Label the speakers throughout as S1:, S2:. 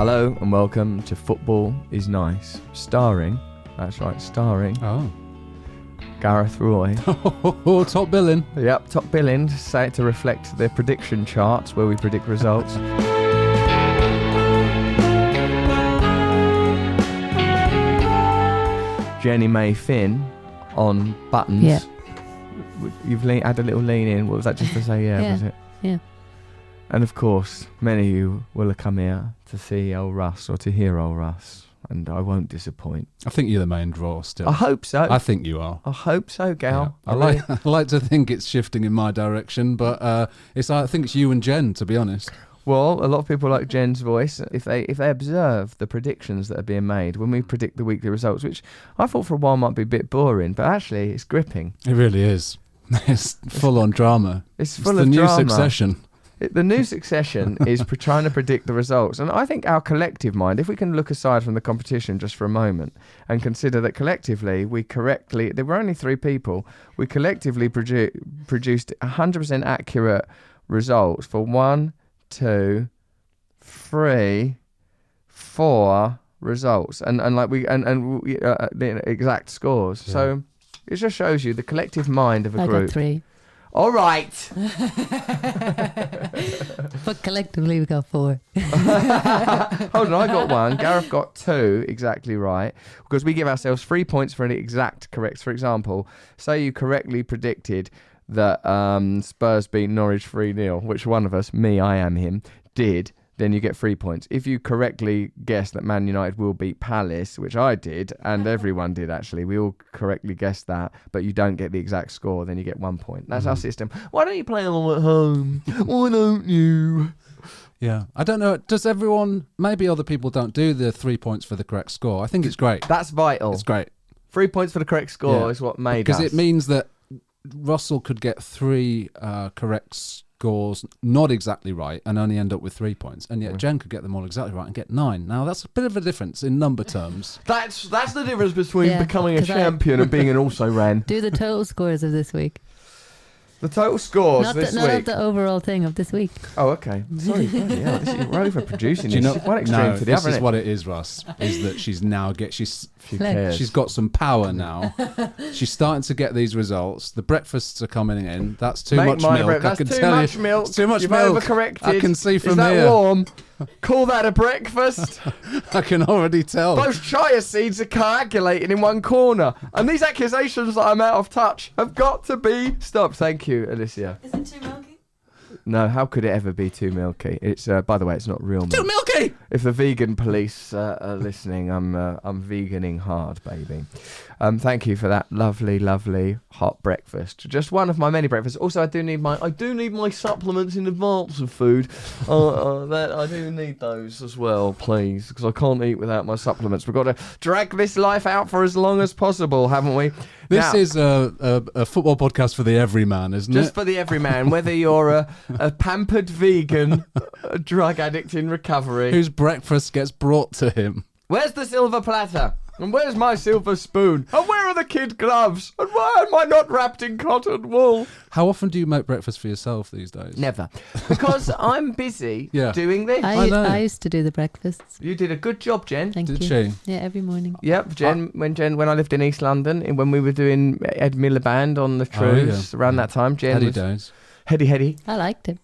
S1: Hello and welcome to Football is Nice, starring Gareth Roy.
S2: Oh, top billing.
S1: Yep, top billing, say it to reflect the prediction charts where we predict results. Jenny May Finn on buttons.
S3: Yeah.
S1: You've had a little lean in. What was that just to say? Yeah, was it?
S3: Yeah.
S1: And of course, many of you will have come here to see old Russ or to hear old Russ, and I won't disappoint.
S2: I think you're the main draw still.
S1: I hope so.
S2: I think you are.
S1: I hope so, Gal.
S2: Yeah. I like to think it's shifting in my direction, but I think it's you and Jen, to be honest.
S1: Well, a lot of people like Jen's voice. If they observe the predictions that are being made when we predict the weekly results, which I thought for a while might be a bit boring, but actually it's gripping.
S2: It really is. It's full on drama.
S1: It's full of
S2: the
S1: drama.
S2: new Succession.
S1: The new Succession is trying to predict the results. And I think our collective mind, if we can look aside from the competition just for a moment and consider that collectively, there were only three people, we collectively produced 100% accurate results for 1, 2, 3, 4 results. And the exact scores. Yeah. So it just shows you the collective mind of a group.
S3: I got 3.
S1: All right.
S3: But collectively we got 4.
S1: Hold on, I got 1. Gareth got 2 exactly right. Because we give ourselves 3 points for an exact correct. For example, say you correctly predicted that Spurs beat Norwich 3-0, which one of us, me, I am him, did. Then you get 3 points. If you correctly guessed that Man United will beat Palace, which I did, and everyone did actually, we all correctly guessed that, but you don't get the exact score, then you get 1 point. That's our system. Why don't you play along at home? Why don't you?
S2: Yeah, I don't know. Does everyone, maybe other people don't do the 3 points for the correct score. I think it's great.
S1: That's vital.
S2: It's great.
S1: 3 points for the correct score is what made us.
S2: Because it means that Russell could get 3 correct scores not exactly right and only end up with 3 points, and yet Jen could get them all exactly right and get 9. Now that's a bit of a difference in number terms.
S1: That's the difference between becoming a champion and being an also-ran.
S3: Do the total scores of this week.
S1: The total scores this week.
S3: Not the overall thing of this week.
S1: Oh, okay. Sorry. Yeah, we're overproducing this. One extreme to the other.
S2: This is what it is, Russ. Is that she's now she's got some power now. She's starting to get these results. The breakfasts are coming in. That's too much milk.
S1: That's too much milk.
S2: It's too much
S1: You've
S2: milk.
S1: Overcorrected.
S2: I can see from
S1: here. Is that
S2: here.
S1: Warm? Call that a breakfast?
S2: I can already tell.
S1: Those chia seeds are coagulating in one corner, and these accusations that I'm out of touch have got to be stopped. Thank you, Alicia.
S4: Is it too milky?
S1: No, how could it ever be too milky? It's by the way, it's not real milk.
S2: Too milky.
S1: If the vegan police are listening, I'm veganing hard, baby. Thank you for that lovely hot breakfast. Just one of my many breakfasts. Also, I do need my supplements in advance of food. I do need those as well, please, because I can't eat without my supplements. We've got to drag this life out for as long as possible, haven't we?
S2: This is a football podcast for the everyman, isn't it?
S1: Just for the everyman, whether you're a pampered vegan, a drug addict in recovery,
S2: whose breakfast gets brought to him.
S1: Where's the silver platter? And where's my silver spoon? And where are the kid gloves? And why am I not wrapped in cotton wool?
S2: How often do you make breakfast for yourself these days?
S1: Never. Because I'm busy doing this.
S3: I used to do the breakfasts.
S1: You did a good job, Jen.
S3: Thank you.
S2: Did she?
S3: Yeah, every morning.
S1: Yep, when I lived in East London, when we were doing Ed Miliband on the Truths, around that time, Jen was... Heady.
S3: I liked it.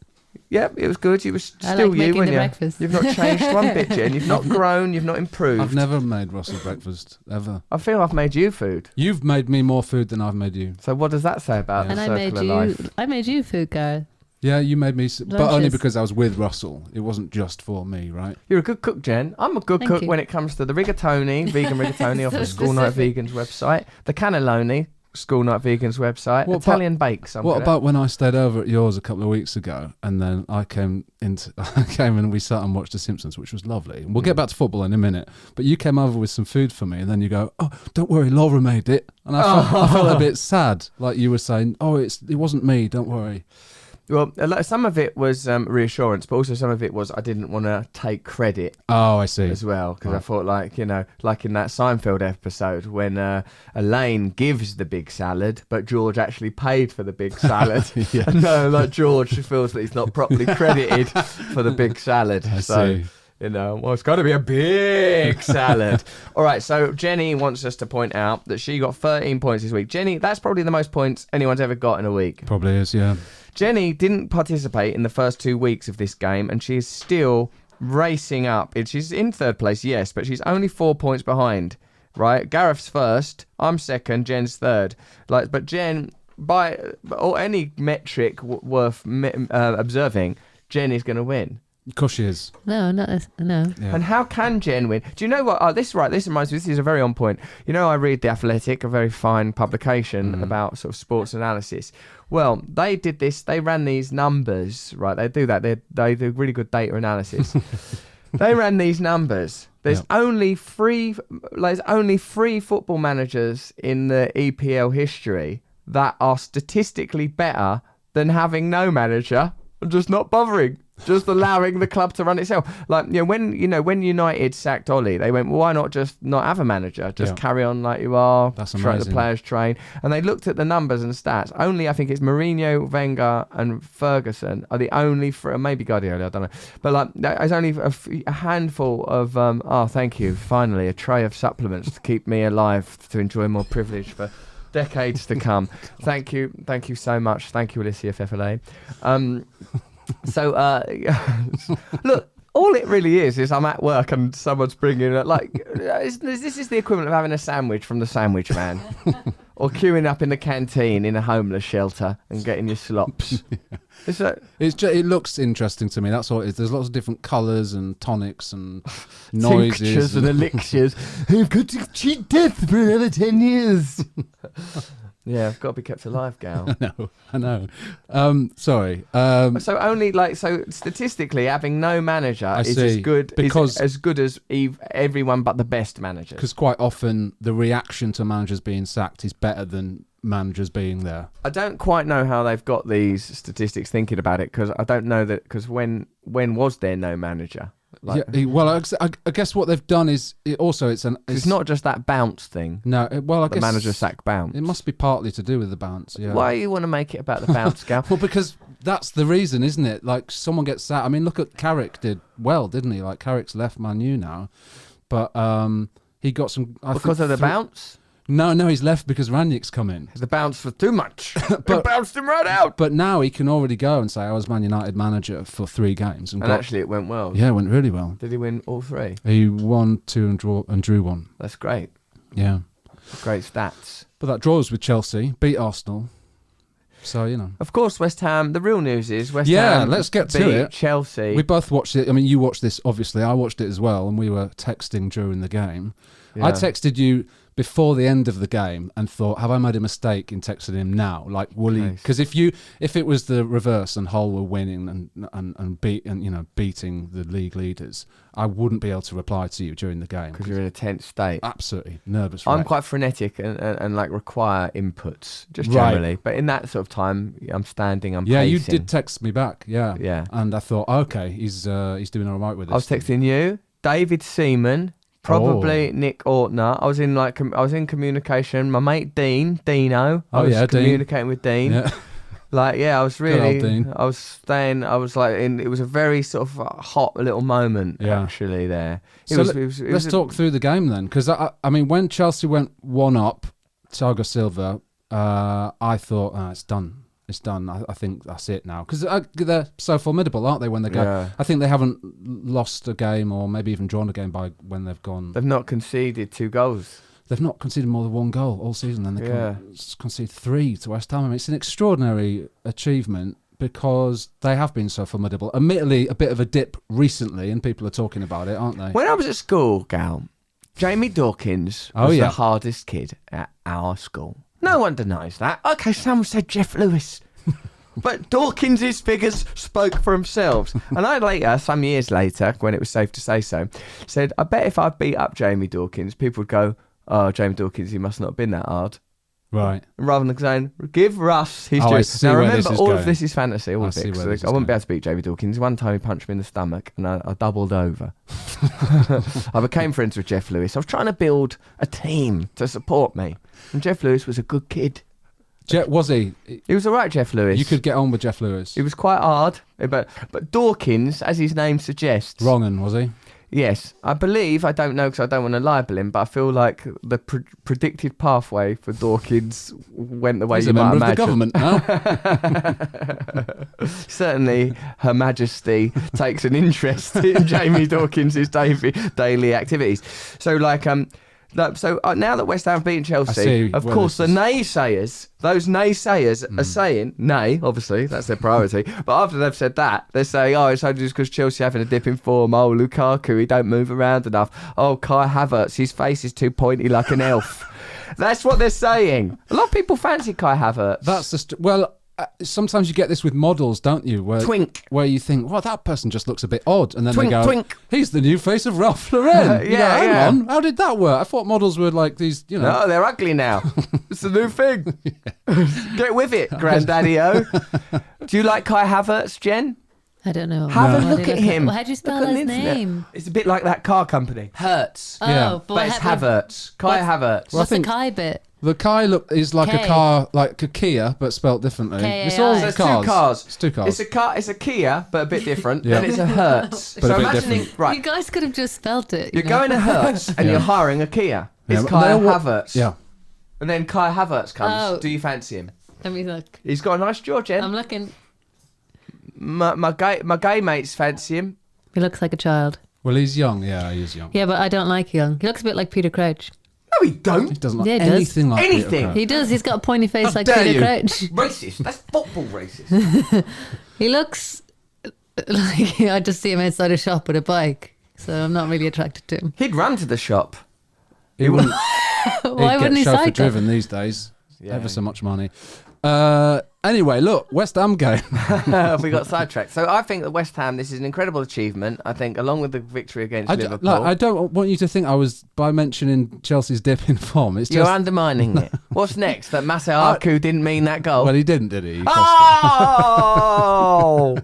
S1: Yep, it was good. You were still you, weren't you?
S3: Breakfast.
S1: You've not changed one bit, Jen. You've not grown. You've not improved.
S2: I've never made Russell breakfast, ever.
S1: I feel I've made you food.
S2: You've made me more food than I've made you.
S1: So what does that say about the circle of life?
S3: I made you food, Gareth.
S2: Yeah, you made me, but only because I was with Russell. It wasn't just for me, right?
S1: You're a good cook, Jen. I'm a good cook when it comes to the rigatoni, vegan rigatoni off the School Night Vegans website, the cannelloni, School Night Vegans website, Italian bakes.
S2: What about when I stayed over at yours a couple of weeks ago, and then I came and we sat and watched The Simpsons, which was lovely. And we'll get back to football in a minute, but you came over with some food for me, and then you go, "Oh, don't worry, Laura made it," and I felt a bit sad, like you were saying, "Oh, it wasn't me, don't worry."
S1: Well, some of it was reassurance, but also some of it was I didn't want to take credit.
S2: Oh, I see.
S1: As well, because I thought, like in that Seinfeld episode when Elaine gives the big salad, but George actually paid for the big salad. No, like George feels that he's not properly credited for the big salad.
S2: I see.
S1: You know, well, it's got to be a big salad. All right, so Jenny wants us to point out that she got 13 points this week. Jenny, that's probably the most points anyone's ever got in a week.
S2: Probably is, yeah.
S1: Jenny didn't participate in the first 2 weeks of this game, and she is still racing up. She's in third place, yes, but she's only 4 points behind, right? Gareth's first, I'm second, Jen's third. But Jen, by any metric worth observing, Jen is going to win.
S2: Of course she is.
S3: No, not no.
S2: Yeah.
S1: And how can Jen win? Do you know what? Oh, this reminds me. This is a very on point. You know, I read The Athletic, a very fine publication about sort of sports analysis. Well, they did this. They ran these numbers, right? They do that. They do really good data analysis. They ran these numbers. There's only three football managers in the EPL history that are statistically better than having no manager and just not bothering. Just allowing the club to run itself. Like, when United sacked Ollie, they went, well, why not just not have a manager? Just carry on like you are.
S2: That's
S1: the
S2: amazing.
S1: players train. And they looked at the numbers and stats. Only, I think it's Mourinho, Wenger and Ferguson are the only, maybe Guardiola, I don't know. But like, there's only a handful of, thank you, finally, a tray of supplements to keep me alive, to enjoy more privilege for decades to come. Thank you so much. Thank you, Alicia Fefele. So, look, all it really is I'm at work and someone's bringing this is the equivalent of having a sandwich from the sandwich man, or queuing up in the canteen in a homeless shelter and getting your slops.
S2: It looks interesting to me. That's all it is. There's lots of different colours and tonics and noises.
S1: Tinctures and elixirs. Who've got to cheat death for another 10 years. Yeah, I've got to be kept alive, Gal.
S2: I know. Sorry.
S1: So only statistically, having no manager is as good as everyone but the best managers.
S2: Because quite often the reaction to managers being sacked is better than managers being there.
S1: I don't quite know how they've got these statistics thinking about it, because I don't know that, because when was there no manager?
S2: I guess what they've done is it's
S1: not just that bounce thing.
S2: No, I guess
S1: manager sack bounce.
S2: It must be partly to do with the bounce. Yeah.
S1: Why you want to make it about the bounce, Gal?
S2: Well, because that's the reason, isn't it? Like, someone gets sacked. I mean, look at Carrick did well, didn't he? Like, Carrick's left Man U now, but he got some
S1: because of the bounce.
S2: No, he's left because Ranić's come in.
S1: The bounce was too much. But bounced him right out.
S2: But now he can already go and say, I was Man United manager for 3 games. And
S1: actually it went well.
S2: Yeah, it went really well.
S1: Did he win all 3?
S2: He won 2 and drew 1.
S1: That's great.
S2: Yeah.
S1: Great stats.
S2: But that draws with Chelsea, beat Arsenal. So,
S1: Of course, West Ham, the real news is West Ham
S2: let's get to
S1: beat
S2: it.
S1: Chelsea.
S2: We both watched it. I mean, you watched this, obviously. I watched it as well, and we were texting during the game. Yeah. I texted you before the end of the game and thought, have I made a mistake in texting him now? Like, will he? Because if it was the reverse and Hull were winning and beating the league leaders, I wouldn't be able to reply to you during the game
S1: because you're in a tense state.
S2: Absolutely nervous.
S1: I'm quite frenetic and like require inputs just generally. Right. But in that sort of time, I'm standing. I'm pacing.
S2: You did text me back. Yeah. And I thought, okay, he's doing all right with this.
S1: I was texting you, David Seaman. Probably Nick Ortner. I was in communication. My mate Dino. I was communicating with Dean. Yeah. I was really. I was staying. I was it was a very sort of hot little moment actually there.
S2: Let's talk through the game then, because I mean, when Chelsea went 1-up, Thiago Silva, I thought it's done. It's done. I think that's it now. Because they're so formidable, aren't they, when they go? Yeah. I think they haven't lost a game or maybe even drawn a game by when they've gone.
S1: They've not conceded 2 goals.
S2: They've not conceded more than 1 goal all season. Then they conceded 3 to West Ham. I mean, it's an extraordinary achievement because they have been so formidable. Admittedly, a bit of a dip recently, and people are talking about it, aren't they?
S1: When I was at school, Gal, Jamie Dawkins was the hardest kid at our school. No one denies that. Okay, someone said Jeff Lewis. But Dawkins' figures spoke for themselves. And I later, some years later, when it was safe to say so, said, I bet if I beat up Jamie Dawkins, people would go, oh, Jamie Dawkins, he must not have been that hard.
S2: Right.
S1: Rather than saying, give Russ his due. Now remember, all of this is fantasy, all of it. I wouldn't be able to beat Jamie Dawkins. One time he punched me in the stomach and I doubled over. I became friends with Jeff Lewis. I was trying to build a team to support me. And Jeff Lewis was a good kid.
S2: Was he?
S1: He was all right, Jeff Lewis.
S2: You could get on with Jeff Lewis.
S1: He was quite hard, but Dawkins, as his name suggests.
S2: Wrong un, was he?
S1: Yes, I believe, I don't know because I don't want to libel him, but I feel like the predicted pathway for Dawkins went the way
S2: He's
S1: you
S2: a
S1: might
S2: member of the
S1: imagine.
S2: government now.
S1: Certainly, Her Majesty takes an interest in Jamie Dawkins' daily activities. So, now that West Ham have beaten Chelsea, of course, the naysayers, those naysayers are saying, nay, obviously, that's their priority. But after they've said that, they're saying, oh, it's only just because Chelsea having a dip in form. Oh, Lukaku, he don't move around enough. Oh, Kai Havertz, his face is too pointy like an elf. That's what they're saying. A lot of people fancy Kai Havertz.
S2: That's the sometimes you get this with models, don't you? Where you think, well, that person just looks a bit odd, and then they go, he's the new face of Ralph Lauren. Hang on, how did that work? I thought models were like these,
S1: No, they're ugly now. It's a new thing. Get with it, Granddaddy-o. Do you like Kai Havertz, Jen?
S3: I don't know.
S1: Have a look at him.
S3: Well, how do you spell his name?
S1: It's a bit like that car company. Hertz.
S3: Oh,
S1: but it's Havertz. Kai Havertz.
S3: What's the Kai bit?
S2: The Kai is like
S3: K.
S2: a car, like a Kia, but spelt differently.
S3: K-A-I.
S2: It's all
S3: So
S1: it's
S2: cars.
S1: two cars.
S2: It's two cars.
S1: It's a Kia, but a bit different.
S2: Yeah.
S1: Then it's a Hertz.
S2: But a
S1: so
S2: bit
S1: imagining,
S2: different.
S1: right,
S3: You guys could have just spelt it.
S1: you're going to Hertz and you're hiring a Kia. It's
S2: but
S1: Kai
S2: they're
S1: Havertz.
S2: Yeah.
S1: And then Kai Havertz comes.
S3: Oh.
S1: Do you fancy him?
S3: Let me look.
S1: He's got a nice jaw, Jen.
S3: I'm looking.
S1: My gay mates fancy him.
S3: He looks like a child.
S2: Well, he's young. Yeah, he is young.
S3: Yeah, but I don't like young. He looks a bit like Peter Crouch.
S1: No, he don't.
S2: He doesn't look
S3: Yeah, he does.
S2: anything like
S1: Anything.
S2: Peter Crouch.
S3: He does. He's got a pointy face
S1: How
S3: like
S1: dare
S3: Peter
S1: you.
S3: Crouch.
S1: Racist. That's football racist.
S3: He looks like I just see him outside a shop with a bike, so I'm not really attracted to him.
S1: He'd run to the shop.
S2: He wouldn't.
S3: Why
S2: he'd
S3: wouldn't
S2: get
S3: he
S2: chauffeur
S3: cycle?
S2: driven these days.
S1: Yeah.
S2: Ever so much money. Anyway, look, West Ham game.
S1: We got sidetracked. So I think that West Ham, this is an incredible achievement. I think, along with the victory against Liverpool.
S2: I don't want you to think I was, by mentioning Chelsea's dip in form. It's
S1: You're
S2: just,
S1: undermining it. What's next? That Masahaku didn't mean that goal?
S2: well, he didn't, did he? He cost
S1: Oh!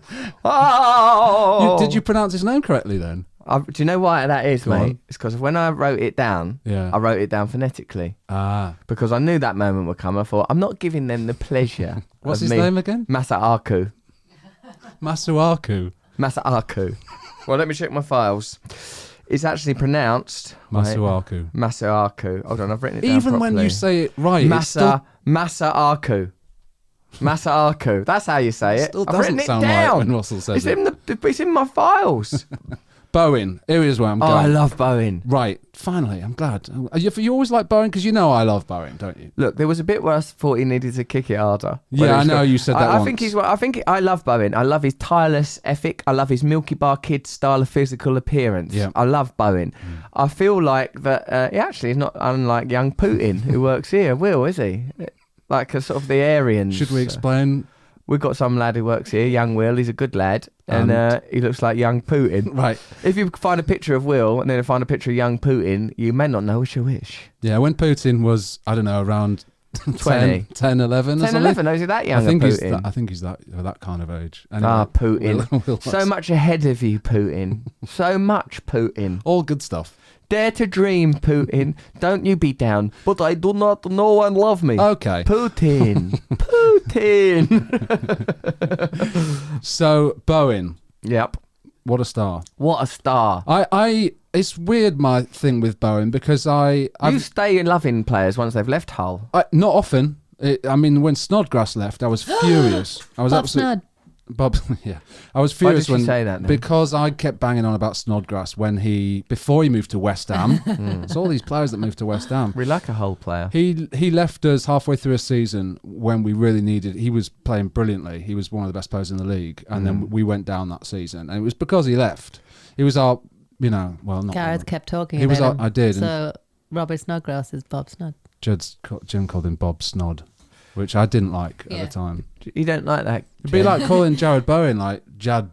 S1: Oh!
S2: Did you pronounce his name correctly then?
S1: Do you know why that is,
S2: Go
S1: mate?
S2: on.
S1: It's because when I wrote it down,
S2: Yeah.
S1: I wrote it down phonetically.
S2: Ah.
S1: Because I knew that moment would come. I thought, I'm not giving them the pleasure.
S2: What's
S1: of
S2: his name again?
S1: Masahaku.
S2: Masuaku.
S1: Masahaku. Well, let me check my files. It's actually pronounced
S2: Masuaku.
S1: Masahaku. Hold on, I've written it down
S2: Even when
S1: properly.
S2: you say it right, it still
S1: Masahaku. Masahaku. That's how you say it.
S2: still
S1: I've written
S2: doesn't
S1: it
S2: sound right
S1: down.
S2: when Russell says
S1: It's
S2: it.
S1: it's in my files.
S2: Bowen. Here is where I'm
S1: Oh,
S2: going.
S1: I love Bowen.
S2: Right. Finally, I'm glad. You always like Bowen because you know I love Bowen, don't you?
S1: Look, there was a bit where I thought he needed to kick it harder.
S2: Yeah, I know you said that
S1: I think I love Bowen. I love his tireless ethic. I love his Milky Bar Kid style of physical appearance.
S2: Yeah.
S1: I love Bowen. I feel like that he actually is not unlike young Putin who works here. Will, is he? Like a sort of the Aryans.
S2: Should we explain?
S1: We've got some lad who works here, young Will. He's a good lad, and he looks like young Putin.
S2: Right.
S1: If you find a picture of Will and then find a picture of young Putin, you may not know which you wish.
S2: Yeah, when Putin was, I don't know, around
S1: 20.
S2: 10, 11 or
S1: 10,
S2: something.
S1: 11, is he that young?
S2: I think
S1: Putin?
S2: he's that kind of age. Anyway,
S1: Putin.
S2: Will
S1: So much ahead of you, Putin. So much, Putin.
S2: all good stuff.
S1: Dare to dream, Putin. Don't you be down. But I do not know and love me.
S2: Okay.
S1: Putin. Putin.
S2: So Bowen,
S1: Yep.
S2: what a star.
S1: What a star.
S2: It's weird my thing with Bowen because
S1: You stay loving players once they've left Hull.
S2: not often. When Snodgrass left, I was furious. I was
S3: Bob
S2: absolutely
S3: Snood.
S2: Bob. Yeah, I was
S1: Why
S2: furious
S1: did you say that then?
S2: because I kept banging on about Snodgrass before he moved to West Ham. It's all these players that moved to West Ham.
S1: We like a Hull player.
S2: He left us halfway through a season when we really needed. He was playing brilliantly. He was one of the best players in the league, and then we went down that season, and it was because he left. He was our, not
S3: Gareth kept talking
S2: He was
S3: about
S2: our,
S3: him.
S2: I did. And
S3: So Robert Snodgrass is Bob Snood.
S2: Jim called him Bob Snod, which I didn't like at
S3: Yeah.
S2: the time.
S1: You don't like that?
S2: It'd be like calling Jarrod Bowen like Jad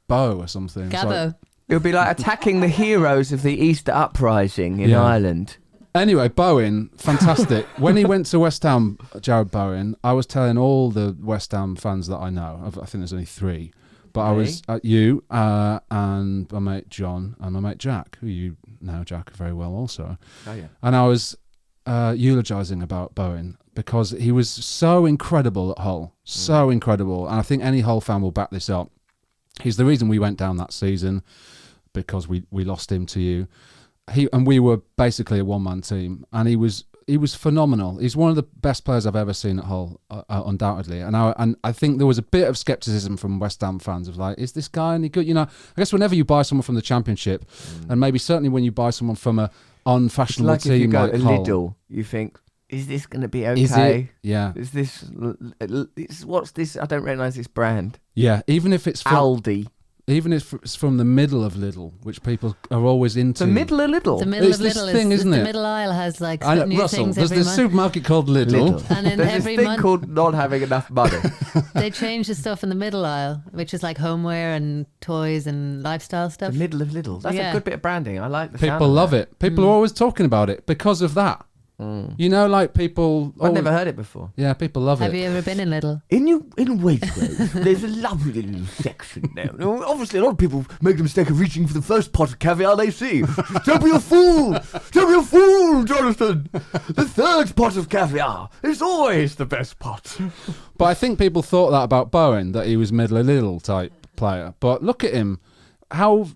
S2: Bow or something. It's like-
S3: Gabbo.
S1: It would be like attacking the heroes of the Easter Uprising in
S2: Yeah.
S1: Ireland.
S2: Anyway, Bowen, fantastic. When he went to West Ham, Jarrod Bowen, I was telling all the West Ham fans that I know, I think there's only 3, but I was you and my mate John and my mate Jack, who you know Jack very well also.
S1: Oh yeah.
S2: And I was eulogising about Bowen because he was so incredible at Hull, so incredible. And I think any Hull fan will back this up. He's the reason we went down that season. because we lost him to you. We were basically a one-man team, and he was phenomenal. He's one of the best players I've ever seen at Hull, undoubtedly. And I think there was a bit of scepticism from West Ham fans of like, is this guy any good? You know, I guess whenever you buy someone from the Championship, and maybe certainly when you buy someone from a unfashionable
S1: it's like
S2: team
S1: if you go
S2: like
S1: to
S2: Hull,
S1: Lidl, you think, is this going to be okay?
S2: is it? Yeah,
S1: Is this? What's this? I don't recognise this brand.
S2: yeah. Even if it's from,
S1: Aldi.
S2: even if it's from the middle of Lidl, which people are always into.
S1: The middle of Lidl.
S3: The middle
S2: It's
S3: of
S2: this
S3: Lidl
S2: thing, isn't
S3: the
S2: it?
S3: middle aisle has like
S2: I know,
S3: new
S2: Russell,
S3: things
S2: there's
S3: every
S2: this
S3: month.
S2: supermarket called Lidl.
S3: And then
S1: There's
S3: every
S1: this thing
S3: month
S1: called not having enough money.
S3: they change the stuff in the middle aisle, which is like homeware and toys and lifestyle
S1: The
S3: stuff.
S1: middle of Lidl. That's a
S3: Yeah.
S1: good bit of branding. I like the sound
S2: People
S1: of
S2: love
S1: that.
S2: it. People are always talking about it because of that. You know, like people.
S1: I've never heard it before.
S2: Yeah, people love
S3: Have
S2: it.
S3: you ever been in Lidl?
S1: In Waitrose, there's a lovely little section there. Now, obviously, a lot of people make the mistake of reaching for the first pot of caviar they see. Don't be a fool! Don't be a fool, Jonathan! The third pot of caviar is always the best pot.
S2: But I think people thought that about Bowen, that he was middle of Lidl type player. But look at him.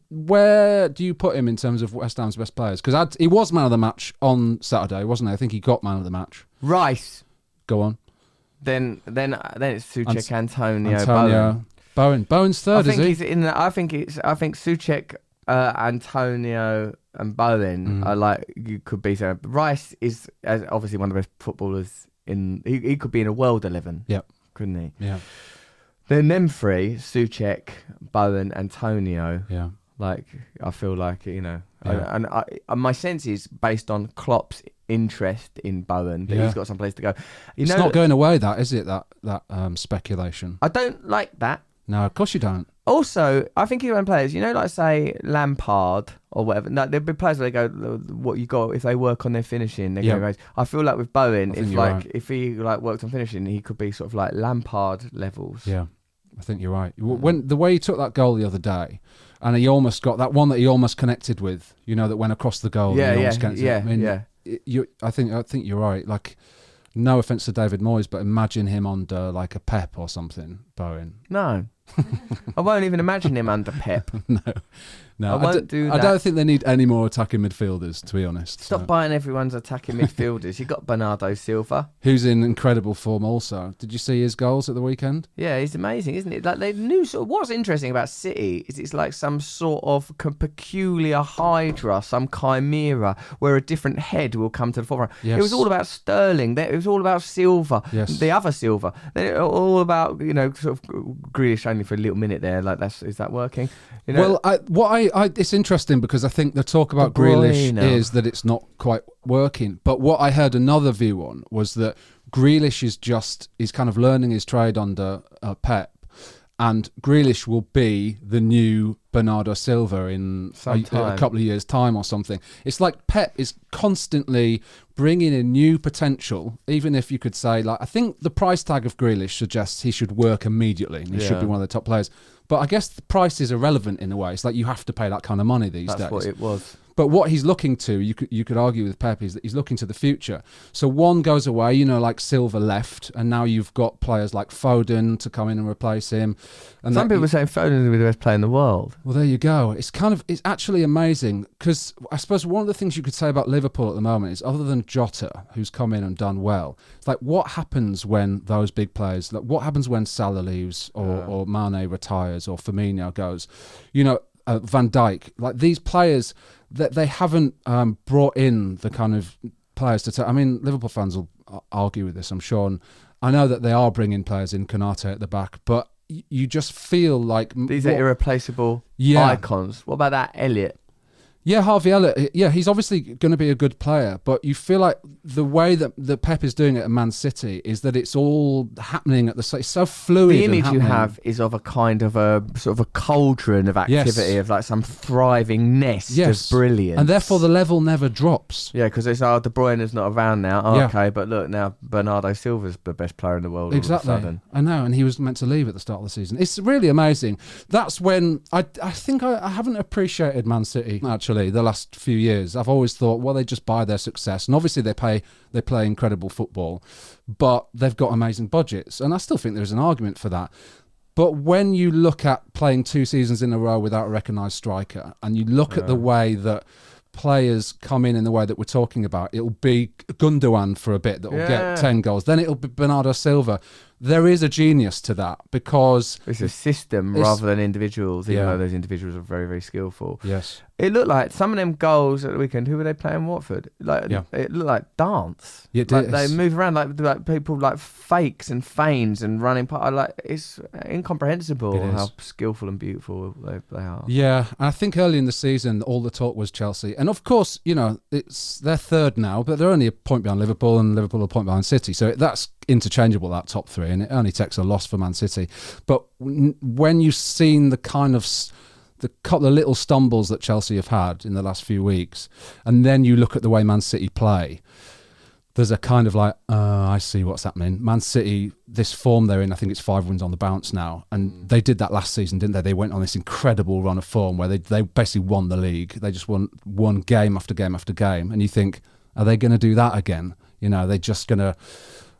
S2: Where do you put him in terms of West Ham's best players? Because he was man of the match on Saturday, wasn't he? I think he got man of the match.
S1: Rice.
S2: Go on.
S1: Then it's Souček, Antonio, Bowen.
S2: Bowen's third, is he?
S1: He's in. I think Souček, Antonio, and Bowen are like you could be saying. Rice is obviously one of the best footballers in. He could be in a world 11.
S2: Yep.
S1: Couldn't he?
S2: Yeah.
S1: Then them three, Souček, Bowen, Antonio.
S2: Yeah.
S1: Like I feel like
S2: Yeah.
S1: and my sense is based on Klopp's interest in Bowen that
S2: Yeah.
S1: he's got some place to go.
S2: It's not going away, that is it? That speculation.
S1: I don't like that.
S2: No, of course you don't.
S1: Also, I think your own players, like say Lampard or whatever. No, there'll be players where they go, what you got if they work on their finishing. They're
S2: Yeah.
S1: going to go. I feel like with Bowen,
S2: I think you're right.
S1: if he worked on finishing, he could be sort of like Lampard levels.
S2: Yeah, I think you're right. When the way he took that goal the other day, and he almost got that one that he almost connected with, that went across the goal.
S1: Yeah,
S2: and he
S1: yeah,
S2: almost connected.
S1: yeah,
S2: I mean,
S1: yeah.
S2: I think you're right. Like, no offense to David Moyes, but imagine him under like a Pep or something, Bowen.
S1: No. I won't even imagine him under Pep.
S2: No,
S1: I won't do that.
S2: I don't think they need any more attacking midfielders, to be honest.
S1: Stop buying everyone's attacking midfielders. You got Bernardo Silva.
S2: Who's in incredible form also. Did you see his goals at the weekend?
S1: Yeah, he's amazing, isn't it? Like they knew. What's interesting about City is it's like some sort of peculiar hydra, some chimera, where a different head will come to the forefront.
S2: Yes.
S1: It was all about Sterling. It was all about Silva.
S2: Yes.
S1: The other Silva. Then all about sort of Grealish only for a little minute there. Like is that working?
S2: Well, it's interesting because I think the talk about
S1: De Bruyne.
S2: Grealish is that it's not quite working. But what I heard another view on was that Grealish is kind of learning his trade under Pep, and Grealish will be the new Bernardo Silva in a couple of years' time or something. It's like Pep is constantly bringing in new potential, even if you could say, like, I think the price tag of Grealish suggests he should work immediately and he should be one of the top players. But I guess the price is irrelevant in a way. It's like you have to pay that kind of money these days.
S1: That's what it was.
S2: But what he's looking to, you could argue with Pep, is that he's looking to the future. So one goes away, like Silva left, and now you've got players like Foden to come in and replace him. And
S1: Some people are saying Foden is the best player in the world.
S2: Well, there you go. It's actually amazing because I suppose one of the things you could say about Liverpool at the moment is, other than Jota, who's come in and done well, it's like what happens when those big players, like what happens when Salah leaves or Mane retires or Firmino goes, Van Dijk, like these players that they haven't brought in the kind of players to I mean, Liverpool fans will argue with this, I'm sure. And I know that they are bringing players in, Konate at the back, but you just feel like
S1: these are irreplaceable icons. What about that Elliott?
S2: Yeah, Harvey Elliott. Yeah, he's obviously going to be a good player, but you feel like the way that Pep is doing it at Man City is that it's all happening at it's so fluid.
S1: The image
S2: and
S1: you
S2: happening.
S1: have is of a kind of a sort of a cauldron of activity, of like some thriving nest of brilliance.
S2: And therefore the level never drops.
S1: Yeah, because it's De Bruyne's not around now. Okay, but look, now Bernardo Silva's the best player in the world
S2: Exactly.
S1: all of a sudden.
S2: I know, and he was meant to leave at the start of the season. It's really amazing. That's when I think I haven't appreciated Man City, actually, the last few years. I've always thought, well, they just buy their success, and obviously they play incredible football, but they've got amazing budgets, and I still think there's an argument for that. But when you look at playing 2 seasons in a row without a recognised striker, and you look at the way that players come in the way that we're talking about, it'll be Gundogan for a bit that will get 10 goals. Then it'll be Bernardo Silva. There is a genius to that because
S1: it's a system rather than individuals, even though those individuals are very, very skillful.
S2: Yes.
S1: It looked like some of them goals at the weekend. Who were they playing? Watford. It looked like dance.
S2: Yeah,
S1: like they move around like people like fakes and feigns and running. It's incomprehensible how skillful and beautiful they are.
S2: Yeah, and I think early in the season all the talk was Chelsea, and of course they're third now, but they're only a point behind Liverpool, and Liverpool are a point behind City. So that's interchangeable, that top 3, and it only takes a loss for Man City. But when you've seen the kind of the couple of little stumbles that Chelsea have had in the last few weeks, and then you look at the way Man City play, there's a kind of like, I see what's happening. Man City, this form they're in, I think it's 5 wins on the bounce now, and they did that last season, didn't they? They went on this incredible run of form where they basically won the league. They just won game after game after game, and you think, are they going to do that again? They're just going to...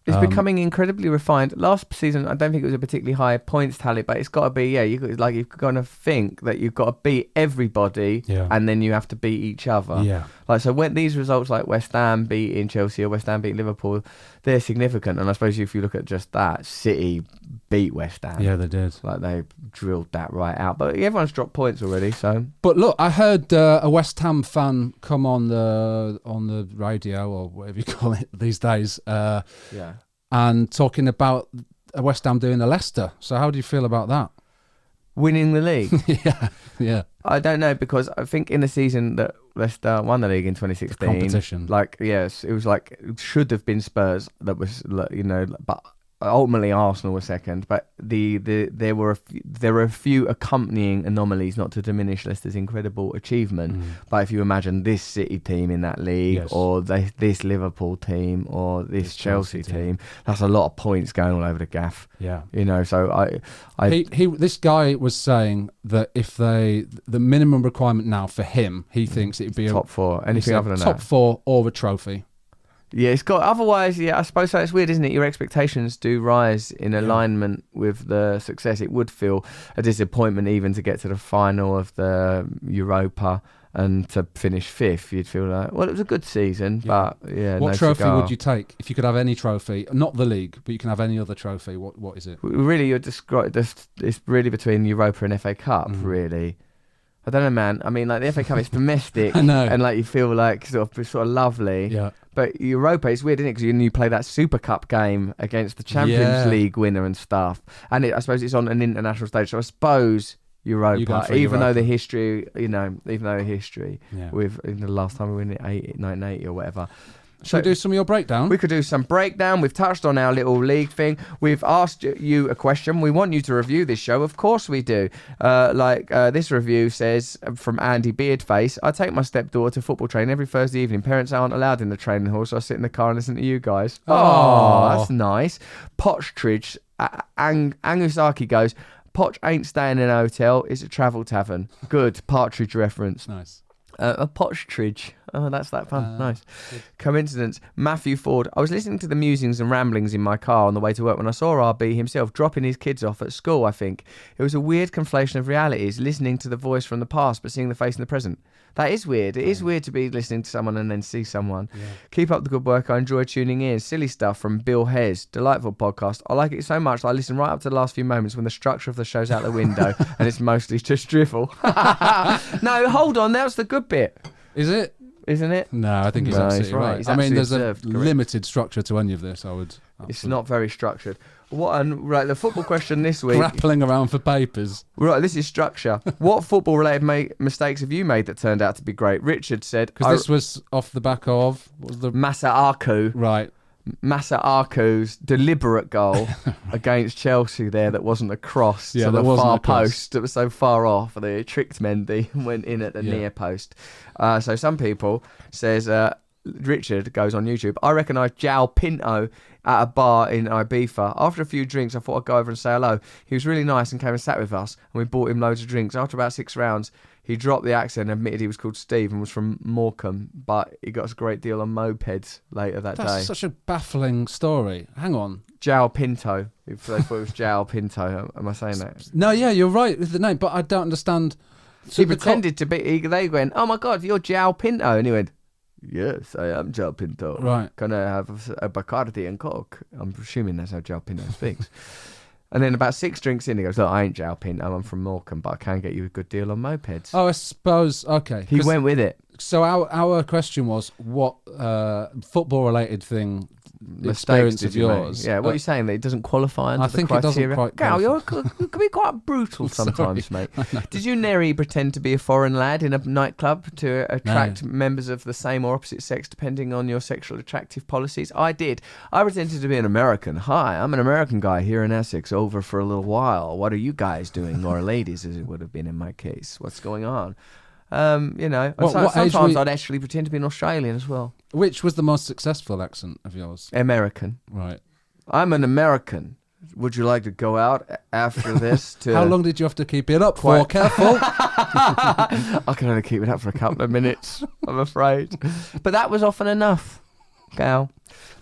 S1: It's becoming incredibly refined. Last season, I don't think it was a particularly high points tally, but it's got to be, you've got to think that you've got to beat everybody, and then you have to beat each other. Yeah. So when these results like West Ham beating Chelsea or West Ham beating Liverpool, they're significant. And I suppose if you look at just that, City beat West Ham.
S2: Yeah, they did.
S1: They drilled that right out. But everyone's dropped points already. So.
S2: But look, I heard a West Ham fan come on the radio or whatever you call it these days. And talking about West Ham doing a Leicester. So how do you feel about that?
S1: Winning the league?
S2: Yeah.
S1: I don't know, because I think in the season that Leicester won the league in 2016,
S2: competition.
S1: It was it should have been Spurs that was, but ultimately Arsenal were second. But there were a few accompanying anomalies, not to diminish Leicester's incredible achievement. But if you imagine this City team in that league, or this Liverpool team, or this Chelsea team, that's a lot of points going all over the gaff.
S2: Yeah,
S1: So
S2: this guy was saying that if the minimum requirement now for him, he thinks it would be
S1: top 4. Anything other than
S2: top 4 or a trophy.
S1: Yeah, it's got. Otherwise, I suppose so. It's weird, isn't it? Your expectations do rise in alignment with the success. It would feel a disappointment even to get to the final of the Europa and to finish 5th. You'd feel like, well, it was a good season, but
S2: What trophy would you take if you could have any trophy? Not the league, but you can have any other trophy. What is it?
S1: Really, you're describing. It's really between Europa and FA Cup. Really. I don't know, man. I mean, the FA Cup is domestic,
S2: I know,
S1: and you feel like sort of lovely.
S2: Yeah.
S1: But Europa is weird, isn't it? Because you play that Super Cup game against the Champions League winner and stuff, and I suppose it's on an international stage. So I suppose Europa, even though the history, with the last time we won it 1980 or whatever.
S2: Shall we do some of your breakdown?
S1: We could do some breakdown. We've touched on our little league thing. We've asked you a question. We want you to review this show. Of course we do. This review says, from Andy Beardface, I take my stepdaughter to football training every Thursday evening. Parents aren't allowed in the training hall, so I sit in the car and listen to you guys. Oh, that's nice. Pochtridge, Angusaki goes, Poch ain't staying in a hotel. It's a travel tavern. Good. Partridge reference.
S2: Nice.
S1: A Pochtridge. Oh, that's that fun. Nice. Good. Coincidence. Matthew Ford. I was listening to the musings and ramblings in my car on the way to work when I saw RB himself dropping his kids off at school, I think. It was a weird conflation of realities, listening to the voice from the past but seeing the face in the present. That is weird. It is weird to be listening to someone and then see someone. Yeah. Keep up the good work. I enjoy tuning in. Silly stuff from Bill Hez. Delightful podcast. I like it so much that I listen right up to the last few moments when the structure of the show's out the window and it's mostly just drivel. No, hold on. That was the good bit.
S2: Is it?
S1: Isn't it?
S2: No, I think he's absolutely right.
S1: He's
S2: there's a limited structure to any of this, I would... Absolutely.
S1: It's not very structured. Right, the football question this week...
S2: Grappling around for papers.
S1: Right, this is structure. What football-related mistakes have you made that turned out to be great? Richard said...
S2: Because this was off the back of... What was the...
S1: Masaaku.
S2: Right.
S1: Masaaku's deliberate goal against Chelsea there that wasn't a cross to the far post. That was so far off. They tricked Mendy and went in at the near post. So some people says... Richard goes on YouTube. I recognised João Pinto at a bar in Ibiza. After a few drinks, I thought I'd go over and say hello. He was really nice and came and sat with us, and we bought him loads of drinks. After about 6 rounds, he dropped the accent and admitted he was called Steve and was from Morecambe, but he got us a great deal on mopeds later that day.
S2: That's such a baffling story. Hang on.
S1: João Pinto. If they thought it was João Pinto. Am I saying that?
S2: No, yeah, you're right with the name, but I don't understand. So
S1: He pretended to be. They went, "Oh my God, you're João Pinto," and he went, "Yes, I am João Pinto.
S2: Right.
S1: Can I have a Bacardi and Coke?" I'm assuming that's how João Pinto speaks. And then about 6 drinks in, he goes, "Look, I ain't João Pinto. I'm from Morecambe, but I can get you a good deal on mopeds."
S2: Oh, I suppose. Okay.
S1: He went with it.
S2: So our question was, what football-related thing,
S1: Mistakes
S2: experience
S1: did
S2: of
S1: you make?
S2: yours?
S1: Yeah, what are you saying? That it doesn't qualify under
S2: I
S1: the
S2: think it doesn't
S1: criteria?
S2: quite
S1: Gal,
S2: qualify.
S1: you can be quite brutal sometimes, mate. Did you nearly pretend to be a foreign lad in a nightclub to attract members of the same or opposite sex, depending on your sexual attractive policies? I did. I pretended to be an American. Hi, I'm an American guy here in Essex, over for a little while. What are you guys doing? Or ladies, as it would have been in my case. What's going on? You know,
S2: What age
S1: sometimes
S2: were
S1: I'd actually pretend to be an Australian as well.
S2: Which was the most successful accent of yours?
S1: American.
S2: Right.
S1: I'm an American. Would you like to go out after this?
S2: How long did you have to keep it up for? Careful.
S1: I can only keep it up for a couple of minutes, I'm afraid. But that was often enough, Gal.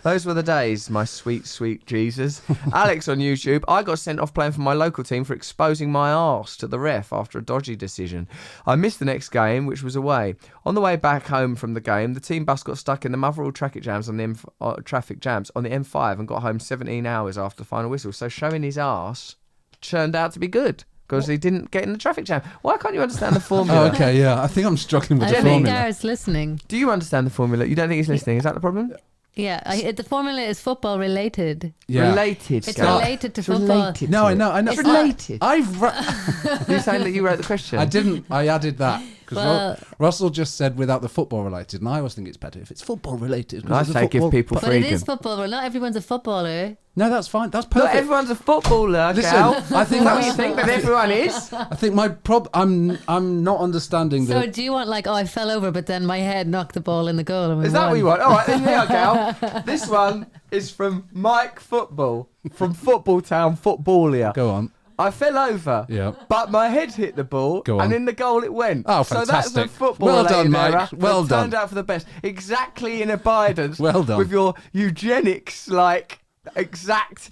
S1: Those were the days, my sweet, sweet Jesus. Alex on YouTube, I got sent off playing for my local team for exposing my arse to the ref after a dodgy decision. I missed the next game, which was away. On the way back home from the game, the team bus got stuck in the Motherwell traffic jams on the M5 and got home 17 hours after the final whistle. So showing his arse turned out to be good because he didn't get in the traffic jam. Why can't you understand the formula?
S2: Oh, okay, yeah. I think I'm struggling with
S3: I
S2: the
S3: think
S2: formula.
S3: Gareth's listening.
S1: Do you understand the formula? You don't think he's listening? Is that the problem?
S3: Yeah, the formula is football related.
S2: Yeah.
S1: Related,
S3: It's
S1: Scar.
S3: related to
S1: It's
S3: football.
S1: related
S2: No,
S1: to
S2: I
S1: it.
S2: know.
S1: It's related.
S2: I've
S1: You're saying that you wrote the question?
S2: I didn't. I added that because
S3: Well-
S2: Russell just said without the football related, and I always think it's better if it's football related. 'cause
S1: I
S2: it's a
S1: say give
S2: football-
S1: people
S3: But it
S1: freedom.
S3: is football. Well, not everyone's a footballer.
S2: No, that's fine. That's
S1: Not
S2: perfect.
S1: everyone's a footballer,
S2: Listen,
S1: Gal.
S2: I think
S1: Is that what
S2: that's.
S1: you think that everyone is?
S2: I think my I'm not understanding
S3: So
S2: the.
S3: do you want like, I fell over, but then my head knocked the ball in the goal and we
S1: Is that
S3: won?
S1: what you want? All right, then here, Gal. This one is from Mike Football, from Football Town, Footballia.
S2: Go on.
S1: I fell over,
S2: Yeah.
S1: but my head hit the ball,
S2: Go on.
S1: and in the goal it went.
S2: Oh,
S1: So that's the
S2: fantastic.
S1: football
S2: Well done,
S1: related
S2: Mike.
S1: error
S2: Well
S1: that
S2: done.
S1: Turned out for the best. Exactly in abidance.
S2: Well done.
S1: With your eugenics, like, exact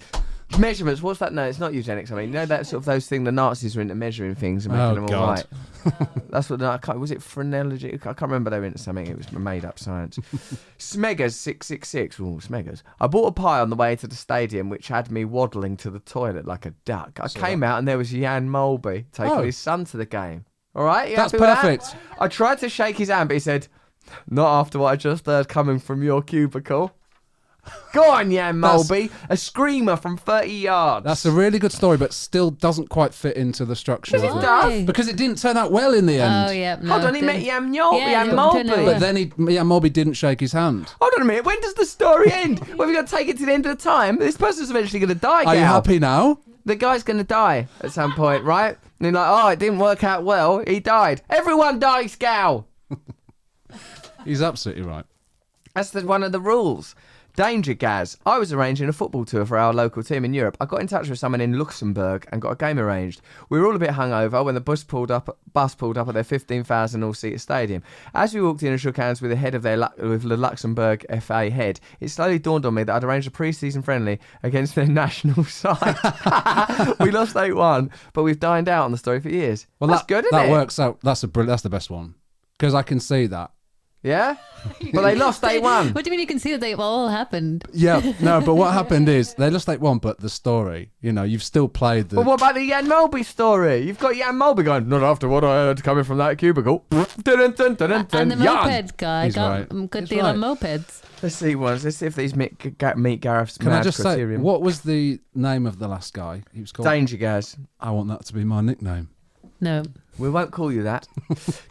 S1: measurements. What's that? No, it's not eugenics. I mean, you know that sort of those things the Nazis were into measuring things and making
S2: Oh,
S1: them all
S2: God.
S1: right. That's what was it phrenology? I can't remember they were into something. It was made up science. Smeggers 666. Oh, Smeggers. I bought a pie on the way to the stadium, which had me waddling to the toilet like a duck. I came out and there was Jan Molby taking
S2: Oh.
S1: his son to the game. All right, you
S2: That's
S1: happy with that?
S2: perfect.
S1: I tried to shake his hand, but he said, "Not after what I just heard coming from your cubicle." Go on, Jan
S2: That's-
S1: Molby. A screamer from 30 yards.
S2: That's a really good story, but still doesn't quite fit into the structure.
S1: Yes,
S2: of
S1: it
S2: it.
S1: does.
S2: Because it didn't turn out well in the end.
S3: Oh, yeah. No,
S1: Hold on, he
S3: didn't-
S1: met Jan
S3: Yeah, it
S1: Molby.
S3: didn't turn out
S2: But then Molby didn't shake his hand.
S1: Hold on a minute. When does the story end? Well, we got to take it to the end of the time. This person's eventually going to die,
S2: Are you
S1: Gal.
S2: happy now?
S1: The guy's going to die at some point, right? And you're like, oh, it didn't work out well. He died. Everyone dies, Gal.
S2: He's absolutely right.
S1: That's one of the rules. Danger Gaz. I was arranging a football tour for our local team in Europe. I got in touch with someone in Luxembourg and got a game arranged. We were all a bit hungover when the bus pulled up at their 15,000 all-seater stadium. As we walked in and shook hands with the head of with the Luxembourg FA head, it slowly dawned on me that I'd arranged a pre-season friendly against their national side. We lost 8-1, but we've dined out on the story for years.
S2: Well,
S1: that's good, isn't
S2: that
S1: it?
S2: works out. That's the best one because I can see that.
S1: Yeah? But they lost 8-1.
S3: What do you mean you can see that they've all happened?
S2: Yeah, no, but what happened is they lost 8-1, but the story, you've still played the.
S1: But what about the Jan Molby story? You've got Jan Molby going, not after what I heard coming from that cubicle.
S3: And the
S1: Jan.
S3: moped guy
S2: He's
S3: got
S2: right.
S3: a good
S2: He's
S3: deal on
S2: right.
S3: mopeds.
S1: Let's see ones. Let's see if these meet Gareth's
S2: Can I
S1: mad
S2: just say,
S1: criterion.
S2: what was the name of the last guy? He was called.
S1: Danger Gaz.
S2: I want that to be my nickname.
S3: No.
S1: We won't call you that.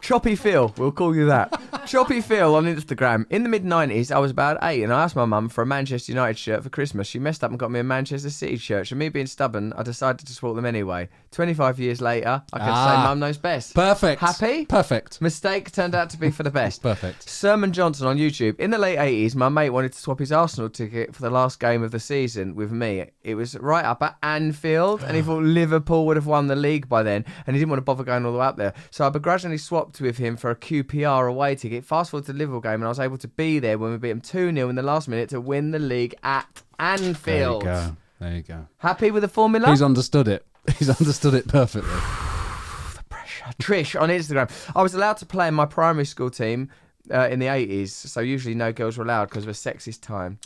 S1: Choppy Phil, we'll call you that. Choppy Phil on Instagram. In the mid-90s, I was about 8 and I asked my mum for a Manchester United shirt for Christmas. She messed up and got me a Manchester City shirt. And me being stubborn, I decided to support them anyway. 25 years later, I can say mum knows best.
S2: Perfect.
S1: Happy?
S2: Perfect.
S1: Mistake turned out to be for the best.
S2: Perfect.
S1: Sermon Johnson on YouTube. In the late 80s, my mate wanted to swap his Arsenal ticket for the last game of the season with me. It was right up at Anfield, and he thought Liverpool would have won the league by then, and he didn't want to bother going all the way up there. So I begrudgingly swapped with him for a QPR away ticket. Fast forward to the Liverpool game, and I was able to be there when we beat them 2-0 in the last minute to win the league at Anfield.
S2: There you go. There you go.
S1: Happy with the formula?
S2: He's understood it. He's understood it perfectly.
S1: The pressure. Trish on Instagram. I was allowed to play in my primary school team in the 80s, so usually no girls were allowed because of a sexist time.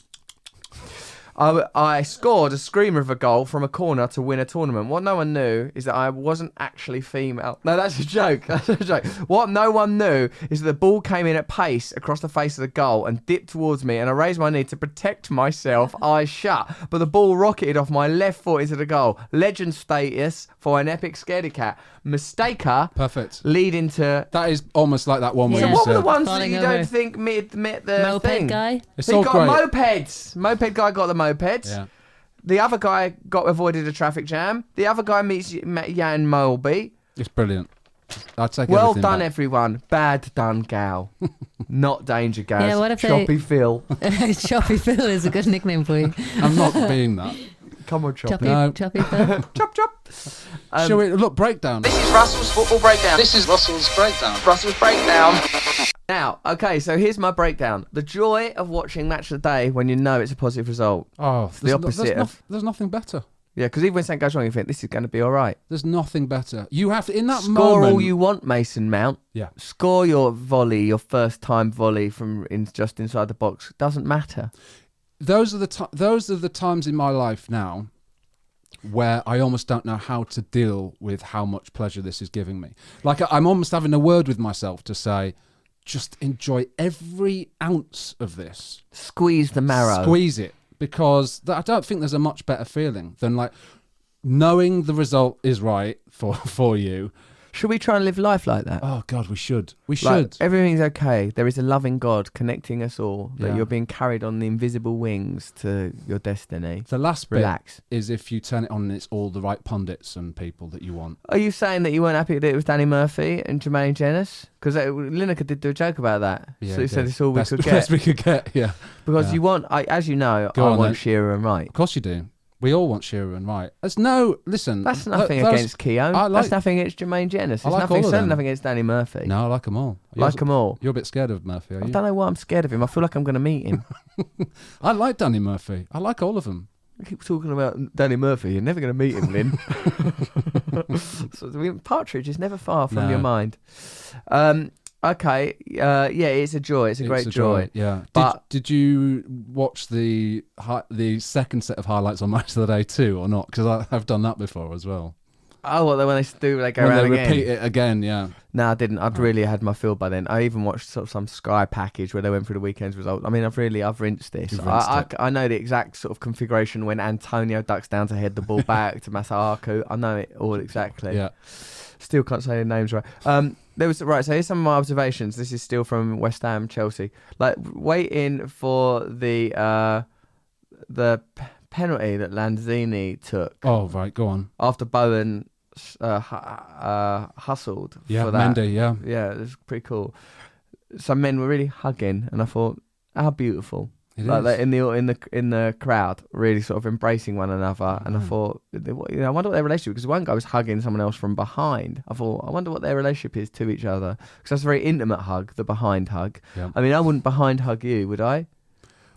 S1: I scored a screamer of a goal from a corner to win a tournament. What no one knew is that I wasn't actually female. No, that's a joke. That's a joke. What no one knew is that the ball came in at pace across the face of the goal and dipped towards me, and I raised my knee to protect myself, eyes shut. But the ball rocketed off my left foot into the goal. Legend status for an epic scaredy cat. Mistaker.
S2: Perfect.
S1: Leading to...
S2: That is almost like that one where
S3: Yeah.
S2: you
S1: What were
S2: said...
S1: the ones that
S3: Falling
S1: you
S3: over.
S1: don't think met the
S3: Moped
S1: thing?
S3: guy.
S2: It's
S1: He
S2: all
S1: got
S2: great.
S1: mopeds. Moped guy got the mopeds.
S2: Yeah.
S1: The other guy avoided a traffic jam. The other guy met Jan Molby.
S2: It's brilliant. I'd take
S1: Well
S2: everything
S1: done,
S2: back.
S1: everyone. Bad done, gal. Not Danger Gaz.
S3: Yeah, what if they-
S1: Choppy Phil.
S3: Choppy Phil is a good nickname for you.
S2: I'm not being that.
S1: Come on, Choppy.
S3: Choppy,
S2: No.
S3: Choppy Phil.
S1: Chop, chop.
S2: Shall we look breakdown?
S1: This is Russell's Football Breakdown.
S4: This is Russell's breakdown.
S1: Russell's Breakdown. Now, okay, so here's my breakdown. The joy of watching Match of the Day when you know it's a positive result.
S2: Oh,
S1: the opposite of...
S2: there's nothing better.
S1: Yeah, because even when something goes wrong, you think, this is going to be all right.
S2: There's nothing better. You have to, in that
S1: Score
S2: moment.
S1: all you want, Mason Mount.
S2: Yeah.
S1: Score your volley, your first time volley from just inside the box. Doesn't matter.
S2: Those are the times in my life now where I almost don't know how to deal with how much pleasure this is giving me. Like I'm almost having a word with myself to say, just enjoy every ounce of this.
S1: Squeeze the marrow.
S2: Squeeze it, because I don't think there's a much better feeling than like knowing the result is right for you.
S1: Should we try and live life like that?
S2: Oh God, we should. We
S1: Like,
S2: should.
S1: everything's okay. There is a loving God connecting us all. That
S2: Yeah.
S1: you're being carried on the invisible wings to your destiny.
S2: The last bit
S1: Relax.
S2: is if you turn it on and it's all the right pundits and people that you want.
S1: Are you saying that you weren't happy that it was Danny Murphy and Jermaine Jenas? Because Lineker did do a joke about that. So he said it's all we
S2: best,
S1: could
S2: best
S1: get.
S2: we could get, yeah.
S1: Because
S2: Yeah.
S1: you want, as you know,
S2: Go
S1: I
S2: on
S1: want
S2: then.
S1: Shearer and Wright.
S2: Of course you do. We all want Shearer and Wright. Listen.
S1: That's nothing
S2: those-
S1: against Keown.
S2: I like-
S1: That's nothing against Jermaine Jenas. It's
S2: I like
S1: nothing,
S2: all of
S1: certainly
S2: them.
S1: nothing against Danny Murphy.
S2: No, I like them all.
S1: Like them all.
S2: You're a bit scared of Murphy, are
S1: I
S2: you?
S1: don't know why I'm scared of him. I feel like I'm going to meet him.
S2: I like Danny Murphy. I like all of them.
S1: I keep talking about Danny Murphy. You're never going to meet him, Lynn. Partridge is never far from
S2: No.
S1: your mind. Okay. Yeah, it's a joy. It's a great joy.
S2: Yeah.
S1: But-
S2: did you watch the second set of highlights on Match of the Day too, or not? Because I've done that before as well.
S1: Oh, what when they go
S2: When
S1: around
S2: they
S1: again?
S2: repeat it again, yeah.
S1: No, I didn't. I'd really had my fill by then. I even watched sort of some Sky package where they went through the weekend's results. I mean, I've rinsed this.
S2: You've rinsed it.
S1: I know the exact sort of configuration when Antonio ducks down to head the ball back to Masaaku. I know it all exactly.
S2: Yeah.
S1: Still can't say the names right. There was right. So here's some of my observations. This is still from West Ham, Chelsea. Like waiting for the penalty that Lanzini took
S2: Oh, right, go on.
S1: after Bowen hustled
S2: Yeah,
S1: for that.
S2: Mendy, yeah.
S1: Yeah, it was pretty cool. Some men were really hugging, and I thought, how beautiful.
S2: It
S1: Like
S2: is.
S1: they're in the crowd, really sort of embracing one another. And I thought, I wonder what their relationship. Because one guy was hugging someone else from behind. I thought, I wonder what their relationship is to each other. Because that's a very intimate hug, the behind hug.
S2: Yeah.
S1: I mean, I wouldn't behind hug you, would I?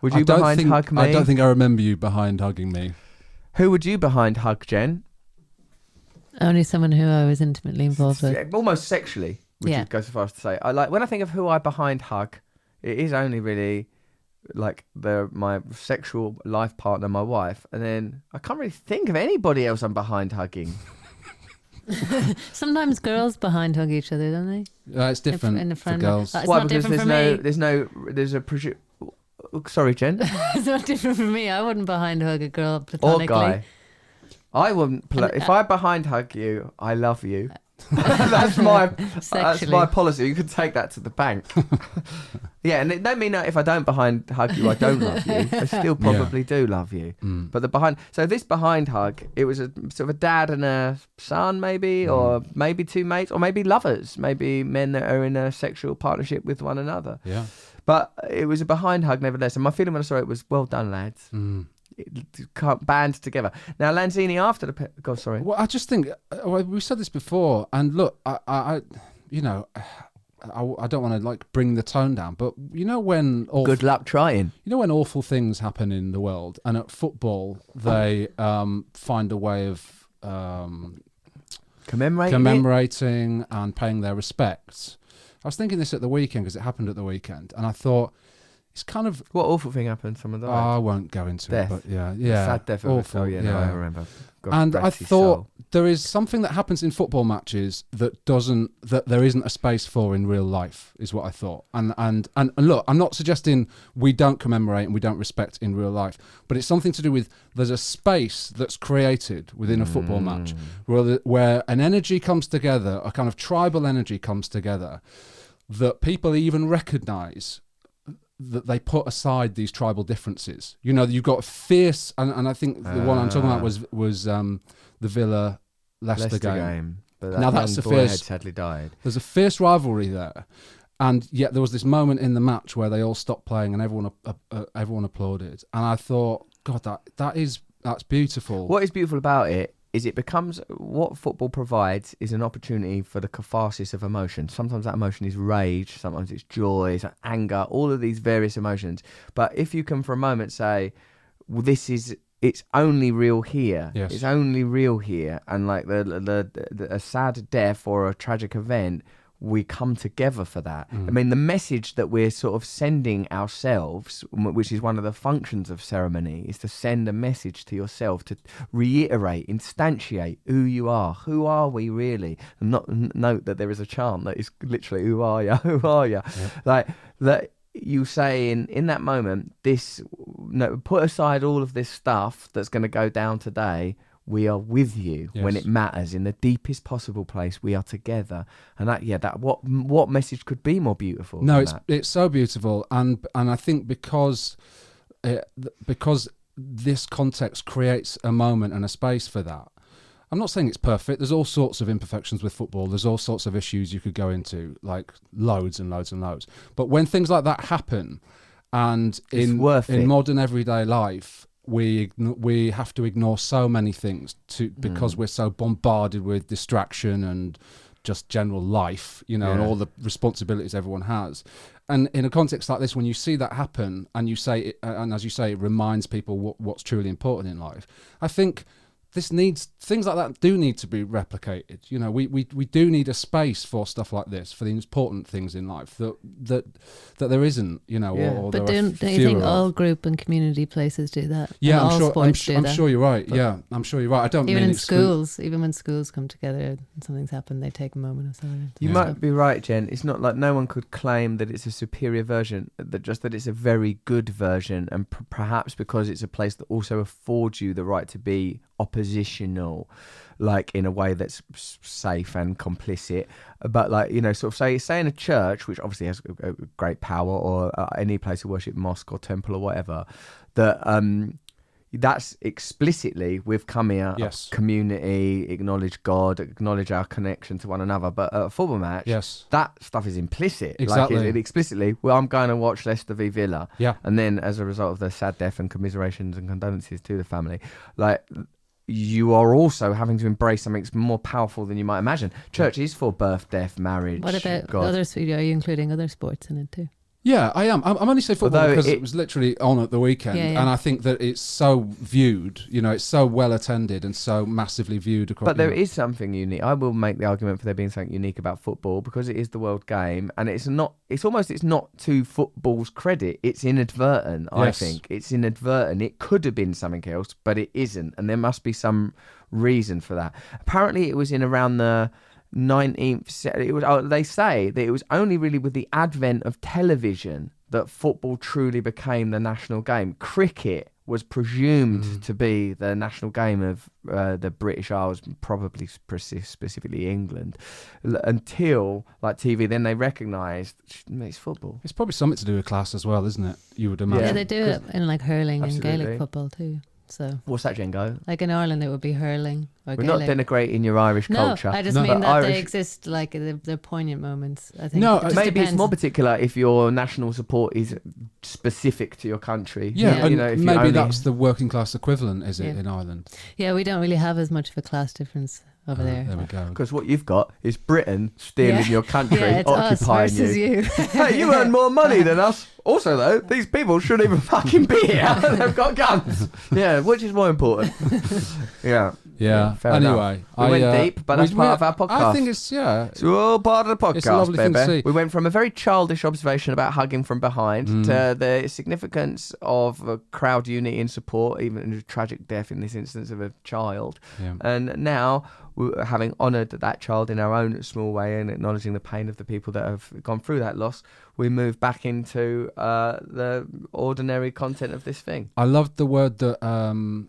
S1: Would you
S2: I don't
S1: behind
S2: think-
S1: hug me?
S2: I don't think I remember you behind hugging me.
S1: Who would you behind hug, Jen?
S3: Only someone who I was intimately involved with.
S1: Almost sexually, would
S3: Yeah.
S1: you go so far as to say? I like when I think of who I behind hug, it is only really like my sexual life partner, my wife, and then I can't really think of anybody else I'm behind hugging.
S3: Sometimes girls behind hug each other, don't they?
S2: It's different
S3: in a
S2: for
S3: friend-
S2: girls.
S3: It's
S1: Why?
S3: not
S1: Because
S3: different
S1: there's
S3: for me.
S1: there's a sorry, Jen,
S3: It's not different for me. I wouldn't behind hug a girl
S1: or
S3: platonically.
S1: guy. I wouldn't. If I behind hug you, I love you. that's my
S3: Sexually.
S1: policy. You could take that to the bank. Yeah, and it don't mean that if I don't behind hug you, I don't love you. I still probably do love you.
S2: Mm.
S1: But this behind hug, it was a sort of a dad and a son, maybe, or maybe two mates, or maybe lovers, maybe men that are in a sexual partnership with one another.
S2: Yeah.
S1: But it was a behind hug, nevertheless. And my feeling when I saw it was, well done, lads.
S2: Mm.
S1: Band together. Now Lanzini after the go, sorry.
S2: Well, I just think we said this before, and look, I you know, I don't want to like bring the tone down, but you know when
S1: Good luck trying.
S2: you know when awful things happen in the world, and at football they find a way of commemorating and paying their respects. I was thinking this at the weekend because it happened at the weekend, and I thought it's kind of
S1: What awful thing happened? Someone died.
S2: I won't go into
S1: Death.
S2: it, but yeah,
S1: Sad death of
S2: awful.
S1: Oh yeah, no, I remember. God
S2: And I
S1: rest his
S2: thought
S1: soul.
S2: there is something that happens in football matches that there isn't a space for in real life, is what I thought. And look, I'm not suggesting we don't commemorate and we don't respect in real life, but it's something to do with there's a space that's created within a football match where an energy comes together, a kind of tribal energy comes together, that people even recognise that they put aside these tribal differences. You know, you've got fierce, and I think the one I'm talking about was the Villa Leicester game.
S1: But that
S2: Now that's
S1: young
S2: the
S1: boy
S2: fierce.
S1: had sadly died.
S2: There's a fierce rivalry there, and yet there was this moment in the match where they all stopped playing and everyone applauded. And I thought, God, that's beautiful.
S1: What is beautiful about it is it becomes what football provides is an opportunity for the catharsis of emotion. Sometimes that emotion is rage, sometimes it's joy, it's anger, all of these various emotions. But if you can for a moment say, well, it's only real here.
S2: Yes.
S1: It's only real here. And like a sad death or a tragic event, we come together for that. I mean, the message that we're sort of sending ourselves, which is one of the functions of ceremony, is to send a message to yourself, to reiterate, instantiate who you are. Who are we really? And note that there is a chant that is literally, who are you? Who are you?
S2: Yeah.
S1: Like that. You say in that moment, put aside all of this stuff that's going to go down today. We are with you when it matters in the deepest possible place. We are together, and what message could be more beautiful?
S2: No,
S1: than
S2: it's so beautiful, and I think because this context creates a moment and a space for that. I'm not saying it's perfect. There's all sorts of imperfections with football. There's all sorts of issues you could go into, like loads and loads and loads. But when things like that happen, and in modern everyday life, we have to ignore so many things because we're so bombarded with distraction and just general life, and all the responsibilities everyone has. And in a context like this, when you see that happen, and you say it, and as you say, it reminds people what's truly important in life. I think things like that do need to be replicated. We do need a space for stuff like this, for the important things in life that there isn't.
S3: But don't you think all group and community places do that?
S2: Yeah,
S3: I'm
S2: sure you're right. I'm sure you're right. I don't
S3: even
S2: mean
S3: in schools. Even when schools come together and something's happened, they take a moment of silence.
S1: You might be right, Jen. It's not like no one could claim that it's a superior version, that it's a very good version, and perhaps because it's a place that also affords you the right to be oppositional, like in a way that's safe and complicit, but like sort of say in a church, which obviously has a great power, or any place of worship, mosque or temple or whatever, that that's explicitly we've come here, community, acknowledge God, acknowledge our connection to one another. But at a football match, that stuff is implicit.
S2: Exactly.
S1: Like it explicitly, well, I'm going to watch Leicester v Villa.
S2: Yeah.
S1: And then as a result of the sad death and commiserations and condolences to the family, like you are also having to embrace something that's more powerful than you might imagine. Church is for birth, death, marriage.
S3: What about
S1: God.
S3: others? Are you including other sports in it too?
S2: Yeah, I am. I'm only saying football
S1: Although
S2: because it was literally on at the weekend, and I think that it's so viewed. It's so well attended and so massively viewed across.
S1: But there is something unique. I will make the argument for there being something unique about football because it is the world game, and it's not to football's credit. It's inadvertent. I think it's inadvertent. It could have been something else, but it isn't, and there must be some reason for that. Apparently, it was in around the 19th. They say that it was only really with the advent of television that football truly became the national game. Cricket was presumed to be the national game of the British Isles, probably specifically England, until like TV. Then they recognised it's football.
S2: It's probably something to do with class as well, isn't it? You would imagine.
S3: Yeah, they do it in like hurling
S1: Absolutely.
S3: and Gaelic football too. So
S1: What's that, Jengo?
S3: like in Ireland, it would be hurling or
S1: We're
S3: Gaelic.
S1: not denigrating your Irish culture.
S3: No, I just
S2: No.
S3: mean
S1: But
S3: that
S1: Irish-
S3: they exist, like they're poignant moments. I think.
S2: No,
S3: It just
S1: Maybe it's
S3: depends.
S1: more particular if your national support is specific to your country.
S2: Yeah,
S3: Yeah.
S2: and
S1: if you
S2: maybe
S1: only-
S2: that's the working class equivalent, is it,
S3: Yeah.
S2: in Ireland?
S3: Yeah, we don't really have as much of a class difference. over there.
S2: There we go.
S1: Because what you've got is Britain stealing your country,
S3: Yeah, it's us
S1: occupying
S3: versus you.
S1: Hey, you earn more money than us. Also, though, these people shouldn't even fucking be here. They've got guns. Yeah, which is more important? Yeah.
S2: Yeah.
S1: fair
S2: Anyway,
S1: enough. We went deep, but that's part of our podcast.
S2: I think it's
S1: It's all part of the podcast,
S2: It's a lovely thing to
S1: baby.
S2: see.
S1: We went from a very childish observation about hugging from behind to the significance of crowd unity and support, even in a tragic death in this instance of a child.
S2: Yeah.
S1: And now, having honoured that child in our own small way and acknowledging the pain of the people that have gone through that loss, we move back into the ordinary content of this thing.
S2: I loved the word that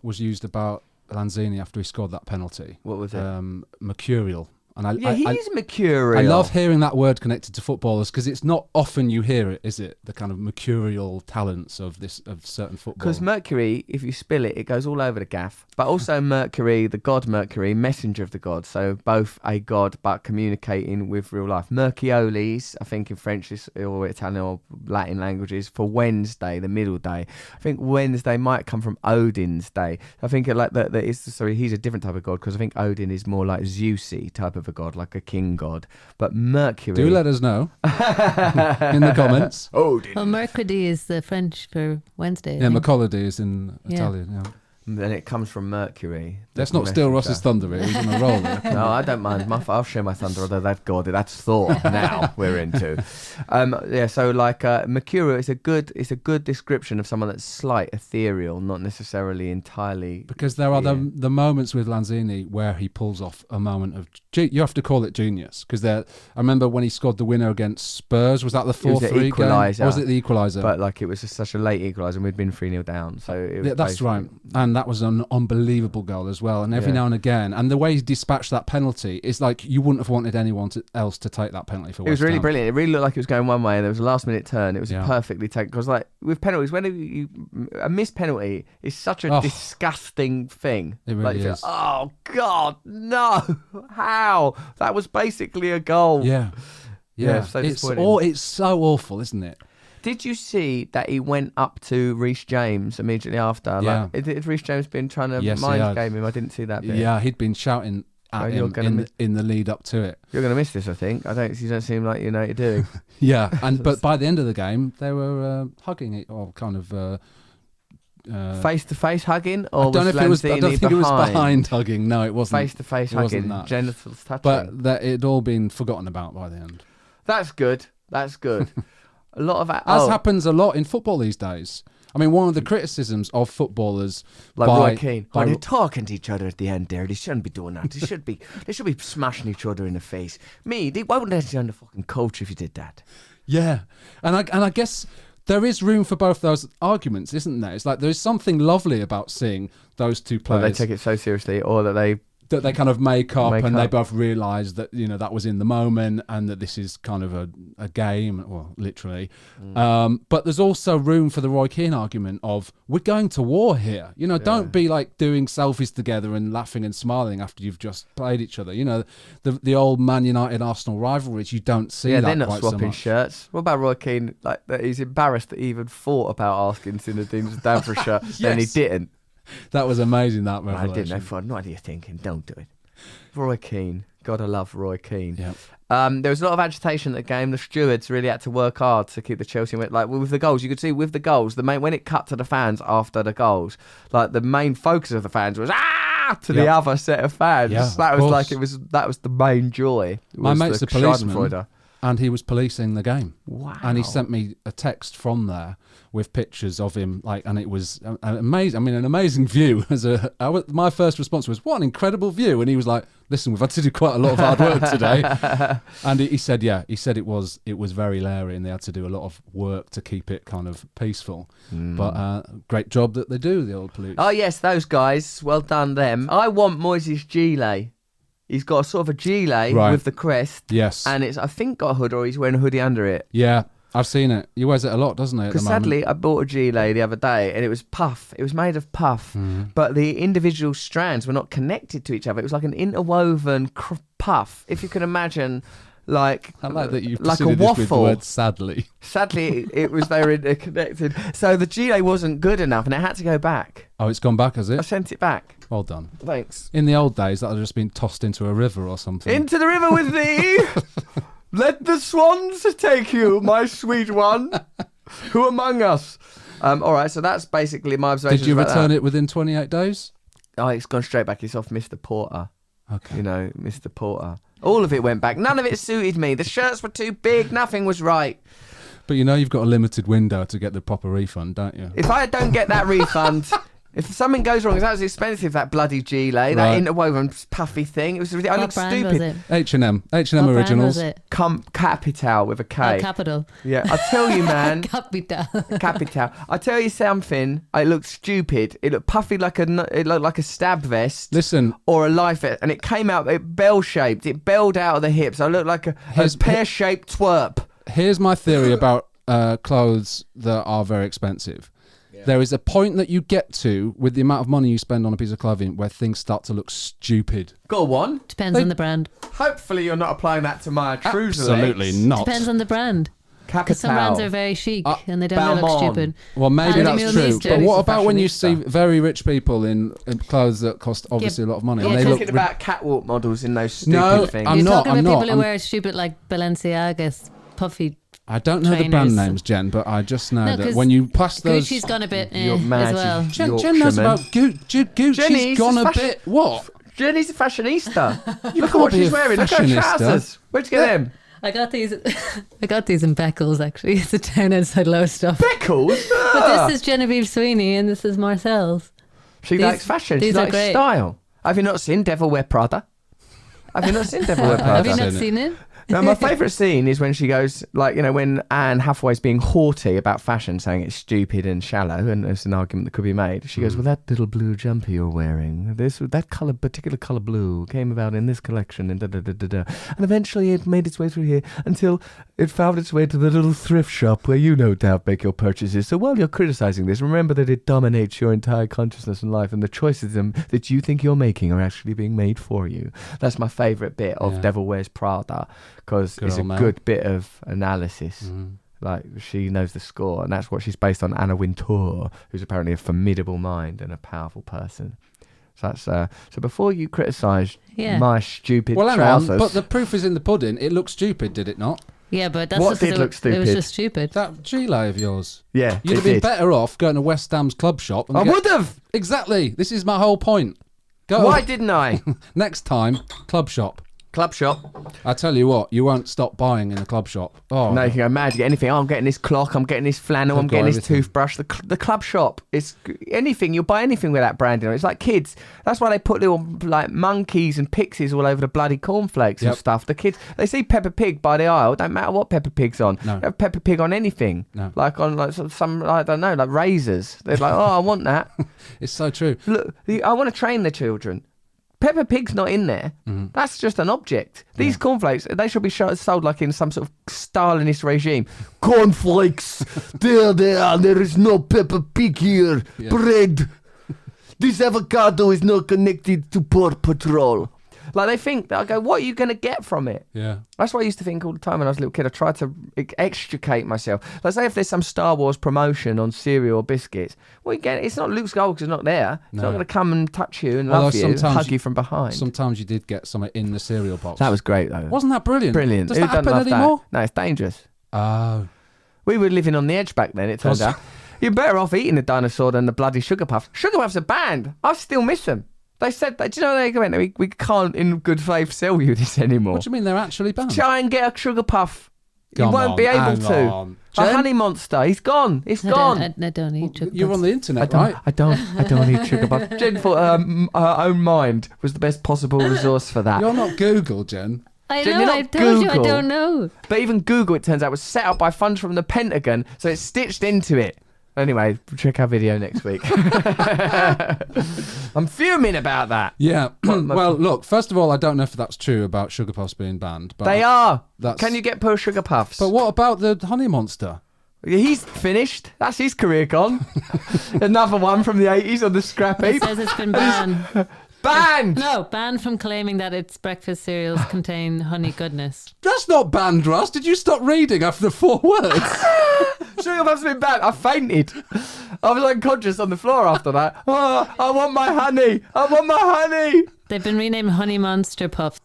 S2: was used about Lanzini after he scored that penalty.
S1: What was it?
S2: Mercurial. And
S1: he's mercurial.
S2: I love hearing that word connected to footballers because it's not often you hear it, is it? The kind of mercurial talents of certain football.
S1: Because Mercury, if you spill it, it goes all over the gaff. But also Mercury, the god Mercury, messenger of the god. So both a god but communicating with real life. Mercioles, I think in French or Italian or Latin languages, for Wednesday, the middle day. I think Wednesday might come from Odin's day. I think he's a different type of god because I think Odin is more like Zeusy type of a god, like a king god. But Mercury...
S2: Do let us know in the comments.
S1: Odin.
S3: Well, Mercredi is the French for Wednesday.
S2: Yeah, Mercolody is in
S3: Yeah.
S2: Italian. Yeah.
S1: Then it comes from Mercury.
S2: Let's not steal Ross's thunder here. He's on a roll there.
S1: No, I don't mind. I'll share my thunder, although that's thought now we're into. So like Mercurial is it's a good description of someone that's slight, ethereal, not necessarily entirely.
S2: Because there are the moments with Lanzini where he pulls off a moment of you have to call it genius. Because I remember when he scored the winner against Spurs. Was that the 4-3 game? Or was it the equaliser?
S1: But like it was just such a late equaliser, and we'd been 3-0 down. So it was
S2: that's right. And that was an unbelievable goal as well. And every now and again, and the way he dispatched that penalty is like you wouldn't have wanted anyone else to take that penalty for West Ham.
S1: It was really brilliant. It really looked like it was going one way, and there was a last minute turn. It was perfectly taken. Because like with penalties, a missed penalty is such a disgusting thing.
S2: It really is.
S1: Oh God, no! How? That was basically a goal.
S2: Yeah.
S1: So
S2: it's so awful, isn't it?
S1: Did you see that he went up to Reece James immediately after?
S2: Yeah.
S1: Had Reece James been trying to mind game him? I didn't see that bit.
S2: Yeah, he'd been shouting at him in the lead up to it.
S1: You're going to miss this, I think. You don't seem like you know what you're doing.
S2: Yeah, but by the end of the game, they were hugging it, or kind of...
S1: face-to-face hugging, or
S2: I don't know if it was. I don't think it was behind hugging. No, it wasn't.
S1: Face-to-face hugging, genitals touching.
S2: But that it'd all been forgotten about by the end.
S1: That's good. A lot of
S2: happens a lot in football these days. I mean, one of the criticisms of footballers,
S1: like Roy Keane, they're talking to each other at the end there. They shouldn't be doing that. They should be smashing each other in the face. Why wouldn't they send the fucking coach if you did that?
S2: Yeah, and I guess there is room for both those arguments, isn't there? It's like there's something lovely about seeing those two players.
S1: Well, they take it so seriously, or that they
S2: kind of make up and they both realise that that was in the moment and that this is kind of a game, well, literally. But there's also room for the Roy Keane argument of we're going to war here. Don't be like doing selfies together and laughing and smiling after you've just played each other. The old Man United Arsenal rivalries. You don't see that.
S1: They're not
S2: quite
S1: swapping
S2: so much.
S1: shirts. What about Roy Keane? Like that he's embarrassed that he even thought about asking Zinedine Zidane for a shirt, then he didn't.
S2: That was amazing, that revelation.
S1: I didn't know. For what are you thinking? Don't do it. Roy Keane. Gotta love Roy Keane.
S2: Yep.
S1: There was a lot of agitation at the game. The stewards really had to work hard to keep the Chelsea like with the goals. You could see with the goals, when it cut to the fans after the goals, like the main focus of the fans was to the other set of fans.
S2: Yeah,
S1: that was the main joy.
S2: My mate's a policeman, and he was policing the game.
S1: Wow.
S2: And he sent me a text from there with pictures of him, and it was amazing. I mean, an amazing view. My first response was, "What an incredible view!" And he was like, "Listen, we've had to do quite a lot of hard work today." And he said it was very leery, and they had to do a lot of work to keep it kind of peaceful. But great job that they do, the old police.
S1: Oh yes, those guys. Well done them. I want Moyes Gilet. He's got a sort of a gilet with the crest.
S2: Yes.
S1: And it's, I think, got a hood, or he's wearing a hoodie under it.
S2: Yeah, I've seen it. He wears it a lot, doesn't he?
S1: Because sadly, I bought a gilet the other day, and it was puff. It was made of puff, but the individual strands were not connected to each other. It was like an interwoven puff. If you can imagine, like
S2: I like that you
S1: like a
S2: waffle. This with the word sadly.
S1: Sadly, it was they were interconnected. So the gilet wasn't good enough, and it had to go back.
S2: Oh, it's gone back, has
S1: I
S2: it?
S1: sent it back.
S2: Well done.
S1: Thanks.
S2: In the old days, that would have just been tossed into a river or something.
S1: Into the river with thee. Let the swans take you, my sweet one. Who among us? All right, so that's basically my observation.
S2: Did you return it within 28 days?
S1: Oh, it's gone straight back. It's off Mr. Porter.
S2: Okay.
S1: You know, Mr. Porter. All of it went back. None of it suited me. The shirts were too big. Nothing was right.
S2: But you know you've got a limited window to get the proper refund, don't you?
S1: If I don't get that refund, if something goes wrong, that was expensive, that bloody gilet, that interwoven puffy thing. It was ridiculous. I looked stupid.
S2: H&M
S3: What
S2: Originals.
S3: brand was it?
S1: Capital with a K.
S3: Oh, Capital.
S1: Yeah, I tell you, man.
S3: Capital.
S1: Capital. I tell you something. It looked stupid. It looked puffy it looked like a stab vest.
S2: Listen.
S1: Or a life vest, and it came out. It bell shaped. It belled out of the hips. I looked like a pear shaped twerp.
S2: Here's my theory about clothes that are very expensive. Yeah. There is a point that you get to with the amount of money you spend on a piece of clothing where things start to look stupid.
S1: Go on.
S3: Depends on the brand.
S1: Hopefully you're not applying that to my trouser
S2: Absolutely
S1: legs.
S2: not.
S3: Depends on the brand. Because some brands are very chic and they don't look stupid.
S2: Well, maybe that's true. But what about when you see
S1: fashionista.
S2: very rich people in clothes that cost obviously a lot of money?
S1: I'm
S2: and they
S1: talking
S2: look
S1: about catwalk models in those stupid things.
S3: You're talking about people who wear stupid like Balenciagas, puffy.
S2: I don't know the brand names, Jen, but I just know that when you pass those...
S3: Gucci's gone a bit as well.
S2: Jen knows about Gucci's gone a bit... What?
S1: Jenny's a fashionista.
S2: You
S1: Look at what she's wearing. Look at her trousers. Where'd you get them?
S3: I got these in Beckles, actually. It's a town outside Lowestoft.
S1: Beckles?
S3: But this is Genevieve Sweeney and this is Marcel's.
S1: She likes fashion. She likes style. Have you not seen Devil Wear Prada? Have you not seen Devil Wear Prada?
S3: Have you not seen it?
S1: Now, my favourite scene is when she goes, like, you know, when Anne Hathaway's being haughty about fashion, saying it's stupid and shallow, and there's an argument that could be made. She goes, well, that little blue jumper you're wearing, that colour, particular colour blue, came about in this collection, and da-da-da-da-da. And eventually it made its way through here until it found its way to the little thrift shop where you no doubt make your purchases. So while you're criticising this, remember that it dominates your entire consciousness and life, and the choices that you think you're making are actually being made for you. That's my favourite bit of Devil Wears Prada. Because it's a good bit of analysis. Like, she knows the score, and that's what she's based on. Anna Wintour, who's apparently a formidable mind and a powerful person. So that's so before you criticise my stupid trousers...
S2: but the proof is in the pudding. It looked stupid, did it not?
S3: Yeah, but that's
S1: what did look stupid?
S3: It was just stupid.
S2: That gilet of yours.
S1: Yeah,
S2: you'd have been better off going to West Ham's club shop.
S1: I would have.
S2: Exactly. This is my whole point.
S1: Why didn't I?
S2: Next time, club shop.
S1: Club shop.
S2: I tell you what, you won't stop buying in the club shop. Oh,
S1: no, you can go mad. You get anything. Oh, I'm getting this clock. I'm getting this flannel. I'm getting this toothbrush. The club shop. It's anything. You'll buy anything with that branding on it. It's like kids. That's why they put little like monkeys and pixies all over the bloody cornflakes and stuff. The kids, they see Peppa Pig by the aisle. Don't matter what Peppa Pig's on.
S2: No.
S1: They have Peppa Pig on anything.
S2: No.
S1: Like on like some I don't know, like razors. They're like, oh, I want that.
S2: It's so true.
S1: Look, I want to train the children. Peppa Pig's not in there. That's just an object. These cornflakes, they should be sold like in some sort of Stalinist regime. Cornflakes, there is no Peppa Pig here. Yeah. Bread. This avocado is not connected to Paw Patrol. Like, they think, I go, what are you going to get from it?
S2: Yeah.
S1: That's what I used to think all the time when I was a little kid. I tried to extricate myself. Like, say if there's some Star Wars promotion on cereal or biscuits, well, you get it. It's not Luke Skywalker's not there. It's not going to come and touch you and love you, hug you from behind.
S2: Sometimes you did get something in the cereal box.
S1: That was great, though.
S2: Wasn't that brilliant?
S1: Brilliant.
S2: Does that happen anymore?
S1: That? No, it's dangerous.
S2: Oh.
S1: We were living on the edge back then, it turns out. You're better off eating a dinosaur than the bloody Sugar Puffs. Sugar Puffs are banned. I still miss them. They said that. Do you know they went? We can't, in good faith, sell you this anymore.
S2: What do you mean they're actually banned?
S1: Try and get a Sugar Puff. You won't be able to. A Honey Monster. He's gone. It's gone.
S3: I don't eat Sugar Puffs.
S2: You're on the internet, right?
S1: I don't eat Sugar Puffs. Jen thought her own mind was the best possible resource for that.
S2: You're not Google, Jen.
S3: I know. I told you I don't know.
S1: But even Google, it turns out, was set up by funds from the Pentagon, so it's stitched into it. Anyway, check our video next week. I'm fuming about that.
S2: Yeah. Well, look, first of all, I don't know if that's true about Sugar Puffs being banned. But
S1: they are. Can you get Sugar Puffs?
S2: But what about the Honey Monster?
S1: He's finished. That's his career gone. Another one from the 80s on the scrap heap.
S3: It says it's been banned.
S1: Banned!
S3: No, banned from claiming that its breakfast cereals contain honey goodness.
S2: That's not banned, Ross. Did you stop reading after the 4 words?
S1: Sugar puffs have been banned. I fainted. I was unconscious on the floor after that. Oh, I want my honey. I want my honey.
S3: They've been renamed Honey Monster Puffs.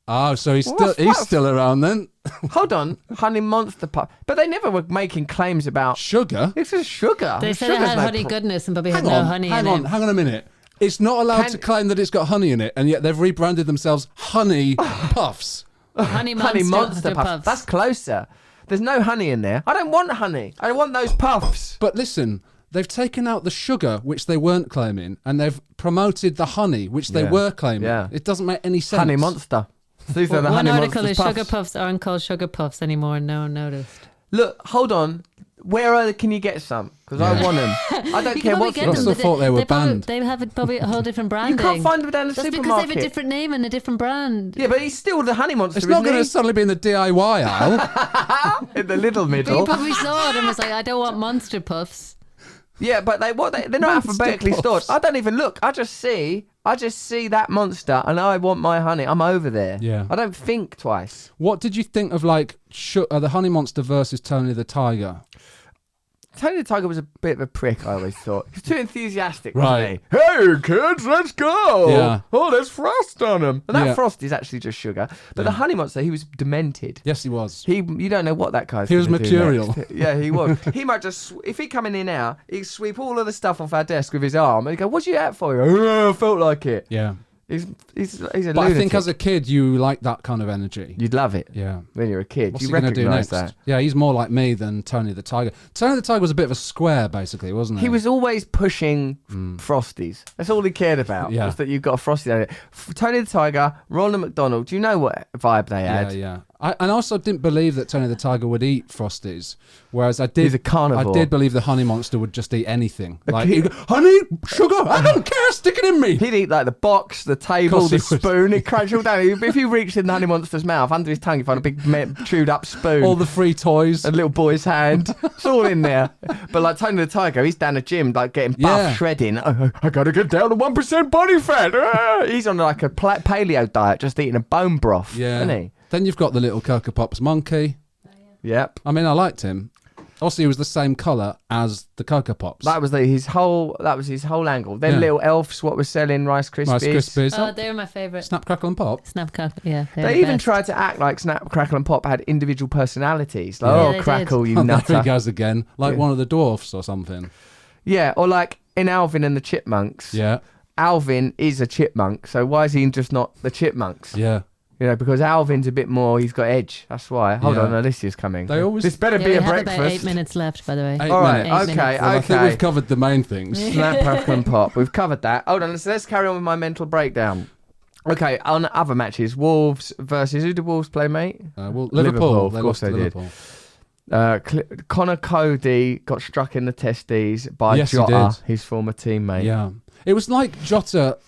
S2: Oh, so he's
S1: What's-
S2: still around then.
S1: Hold on. Honey Monster Puff. But they never were making claims about...
S2: Sugar?
S1: It's just sugar.
S3: They said it
S1: Sugar's
S3: had
S1: no
S3: honey
S1: pro-
S3: goodness and probably
S2: Hang
S3: had
S2: on,
S3: no honey
S2: hang
S3: in
S2: on,
S3: it.
S2: hang on a minute. It's not allowed to claim that it's got honey in it, and yet they've rebranded themselves Honey Puffs.
S3: Honey
S1: Honey Monster
S3: Puffs.
S1: Puffs. That's closer. There's no honey in there. I don't want honey. I don't want those puffs.
S2: But listen, they've taken out the sugar, which they weren't claiming, and they've promoted the honey, which they
S1: Yeah.
S2: were claiming.
S1: Yeah.
S2: It doesn't make any sense.
S1: Honey Monster. These are the
S3: One
S1: Honey
S3: article
S1: Monster
S3: is
S1: puffs.
S3: sugar puffs aren't called sugar puffs anymore and no one noticed.
S1: Look, hold on. Can you get some? Because I want them. I don't
S3: You
S1: care
S3: can probably
S1: what's
S3: get
S1: in
S2: Russell
S1: them.
S3: them.
S2: thought they were
S3: probably,
S2: banned.
S3: They have probably a whole different
S1: You
S3: branding.
S1: can't find them down the
S3: That's because they
S1: supermarket.
S3: have a different name and a different brand.
S1: Yeah, but he's still the Honey Monster,
S2: It's not going to
S1: isn't
S2: suddenly be in the DIY aisle.
S1: he? In the little
S3: But you
S1: middle.
S3: probably saw it and was like, I don't want Monster Puffs.
S1: Yeah, but they're not
S2: Monster
S1: alphabetically stored.
S2: Puffs.
S1: I don't even look. I just see that monster and I want my honey. I'm over there.
S2: Yeah.
S1: I don't think twice.
S2: What did you think of the Honey Monster versus Tony the Tiger?
S1: Tony the Tiger was a bit of a prick, I always thought. He was too enthusiastic,
S2: Right.
S1: wasn't he? Hey, kids, let's go.
S2: Yeah.
S1: Oh, there's frost on him. And that
S2: Yeah.
S1: frost is actually just sugar. But the Honey Monster, he was demented.
S2: Yes, he was.
S1: You don't know what that guy's
S2: He was
S1: gonna do
S2: mercurial.
S1: next. Yeah, he was. He might just, if he come in now, he'd sweep all of the stuff off our desk with his arm and he'd go, "What's you out for?" I felt like it.
S2: Yeah.
S1: He's a
S2: But I
S1: lunatic.
S2: think as a kid, you like that kind of energy.
S1: You'd love it
S2: Yeah.
S1: when you're a kid.
S2: What's
S1: You
S2: he going to do
S1: recognise
S2: next?
S1: that.
S2: Yeah, he's more like me than Tony the Tiger. Tony the Tiger was a bit of a square, basically, wasn't he?
S1: He was always pushing Frosties. That's all he cared about.
S2: Yeah.
S1: Was that you got a Frosty on it. Tony the Tiger, Ronald McDonald. Do you know what vibe they had?
S2: Yeah. And I also didn't believe that Tony the Tiger would eat Frosties, whereas
S1: He's a carnivore.
S2: I did believe the Honey Monster would just eat anything. Like,
S1: he-
S2: he'd go, honey, sugar, I don't care, stick it in me.
S1: He'd eat like the box, the table,
S2: Course
S1: the
S2: he would.
S1: spoon. He'd crunch all down. If you reached in the Honey Monster's mouth, under his tongue, you find a big chewed up spoon.
S2: All the free toys.
S1: a little boy's hand. It's all in there. But like Tony the Tiger, he's down the gym, like getting buff,
S2: Yeah.
S1: shredding. I gotta get down to 1% body fat. He's on like a paleo diet, just eating a bone broth.
S2: Yeah.
S1: Isn't he?
S2: Then you've got the little Cocoa Pops monkey.
S1: Yep.
S2: I mean, I liked him. Also, he was the same colour as the Cocoa Pops.
S1: That was his whole angle. Then
S2: Yeah.
S1: little elves, what was selling Rice Krispies.
S2: Rice Krispies.
S3: Oh, they're my favourite.
S2: Snap, Crackle and Pop.
S3: Snap Crackle, yeah. they're
S1: They
S3: the
S1: even
S3: best.
S1: tried to act like Snap, Crackle and Pop had individual personalities. Like,
S3: Yeah,
S1: oh,
S3: they
S1: Crackle,
S3: did.
S1: you
S2: Oh, there he
S1: nutter.
S2: goes again. Like
S1: Yeah.
S2: one of the dwarfs or something.
S1: Yeah, or like in Alvin and the Chipmunks.
S2: Yeah.
S1: Alvin is a chipmunk, so why is he just not the Chipmunks?
S2: Yeah.
S1: You know, because Alvin's a bit more, he's got edge. That's why. Hold
S2: Yeah.
S1: on, Alicia's coming.
S2: They always-
S1: This better
S3: Yeah,
S1: be
S3: we
S1: a
S3: have about
S1: breakfast.
S3: 8 minutes left, by the way.
S2: 8
S1: All right,
S2: minutes.
S3: 8
S1: okay,
S3: minutes.
S2: Well, I think
S1: okay.
S2: we've covered the main things.
S1: Snap, crackle and pop. We've covered that. Hold on, let's carry on with my mental breakdown. Okay, on other matches, Wolves versus, who did Wolves play, mate?
S2: Well,
S1: Liverpool,
S2: Liverpool.
S1: of
S2: They
S1: course
S2: lost to
S1: they did.
S2: Liverpool.
S1: Connor Cody got struck in the testes by
S2: Yes, he
S1: Jota,
S2: did.
S1: his former teammate.
S2: Yeah. It was like Jota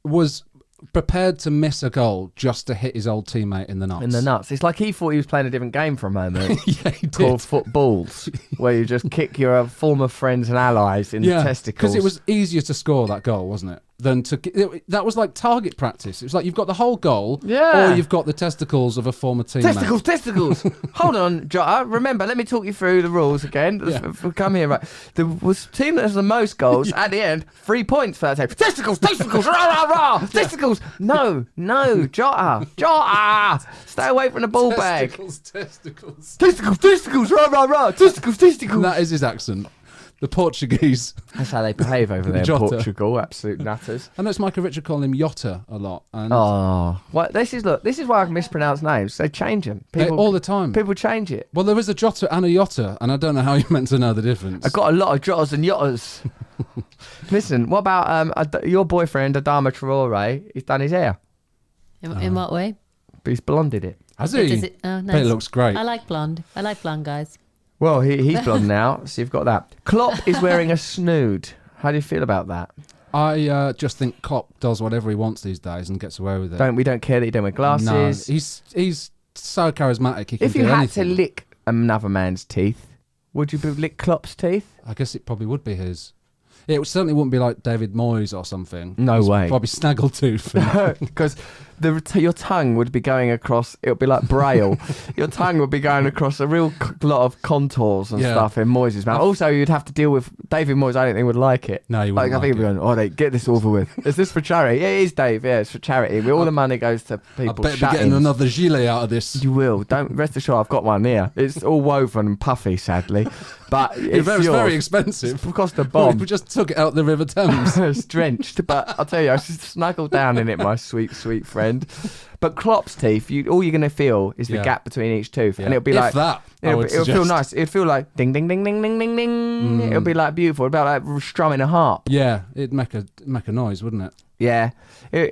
S2: was prepared to miss a goal just to hit his old teammate in the nuts.
S1: In the nuts. It's like he thought he was playing a different game for a moment.
S2: Yeah, he did.
S1: Called footballs, where you just kick your former friends and allies in the testicles.
S2: because it was easier to score that goal, wasn't it? Than to that was like target practice. It was like you've got the whole goal,
S1: Yeah.
S2: or you've got the testicles of a former teammate.
S1: Testicles. Hold on, Jota. Remember, let me talk you through the rules again.
S2: Yeah.
S1: Come here, right? The team that has the most goals at the end, 3 points for that team. Testicles, rah, rah, rah. Testicles. No, Jota. Stay away from the ball bag.
S2: Testicles.
S1: Testicles, rah, rah, rah. Testicles.
S2: And that is his accent. The Portuguese.
S1: That's how they behave over there in
S2: Jota.
S1: Portugal. Absolute nutters.
S2: I know it's Michael Richard calling him Yotta a lot. And
S1: Oh, what? This is why I can mispronounce names. They change them.
S2: all the time.
S1: People change it.
S2: Well, there is a Jota and a Yotta, and I don't know how you're meant to know the difference.
S1: I've got a lot of Jotas and Yottas. Listen, what about your boyfriend Adama Traore? He's done his hair.
S3: In what way?
S1: But he's blonded it.
S2: Has he?
S3: Does it, oh,
S2: But
S3: nice.
S2: it looks great.
S3: I like blonde. I like blonde guys.
S1: Well, he's blonde now, so you've got that. Klopp is wearing a snood. How do you feel about that?
S2: I just think Klopp does whatever he wants these days and gets away with it.
S1: We don't care that you don't wear glasses.
S2: No, he's so charismatic. He can
S1: If you
S2: do
S1: had
S2: anything.
S1: to lick another man's teeth, would you lick Klopp's teeth?
S2: I guess it probably would be his. It certainly wouldn't be like David Moyes or something.
S1: No
S2: It's
S1: way.
S2: Probably Snaggletooth.
S1: Because your tongue would be going across, it would be like Braille. Your tongue would be going across a real lot of contours and stuff in Moyes' mouth. Also, you'd have to deal with David Moyes. I don't think would like it.
S2: No, you wouldn't
S1: I think he'd be going, they get this over with. Is this for charity? Yeah, it is, Dave. Yeah, it's for charity. All the money goes to
S2: I
S1: people.
S2: bet you're getting another gilet out of this.
S1: You will. Don't rest assured. I've got one here. It's all woven and puffy, sadly, but it's
S2: It's
S1: yours.
S2: very expensive.
S1: It cost a bomb.
S2: We just took it out the River Thames.
S1: It's drenched, but I'll tell you, I just snuggled down in it, my sweet, sweet friend. But Klopp's teeth, all you're going to feel is the gap between each tooth, and it'll be like
S2: that.
S1: It'll feel nice. It'll feel like ding, ding, ding, ding, ding, ding, ding. It'll be like beautiful. It'll be like strumming a harp.
S2: Yeah, it'd make a noise, wouldn't it?
S1: Yeah,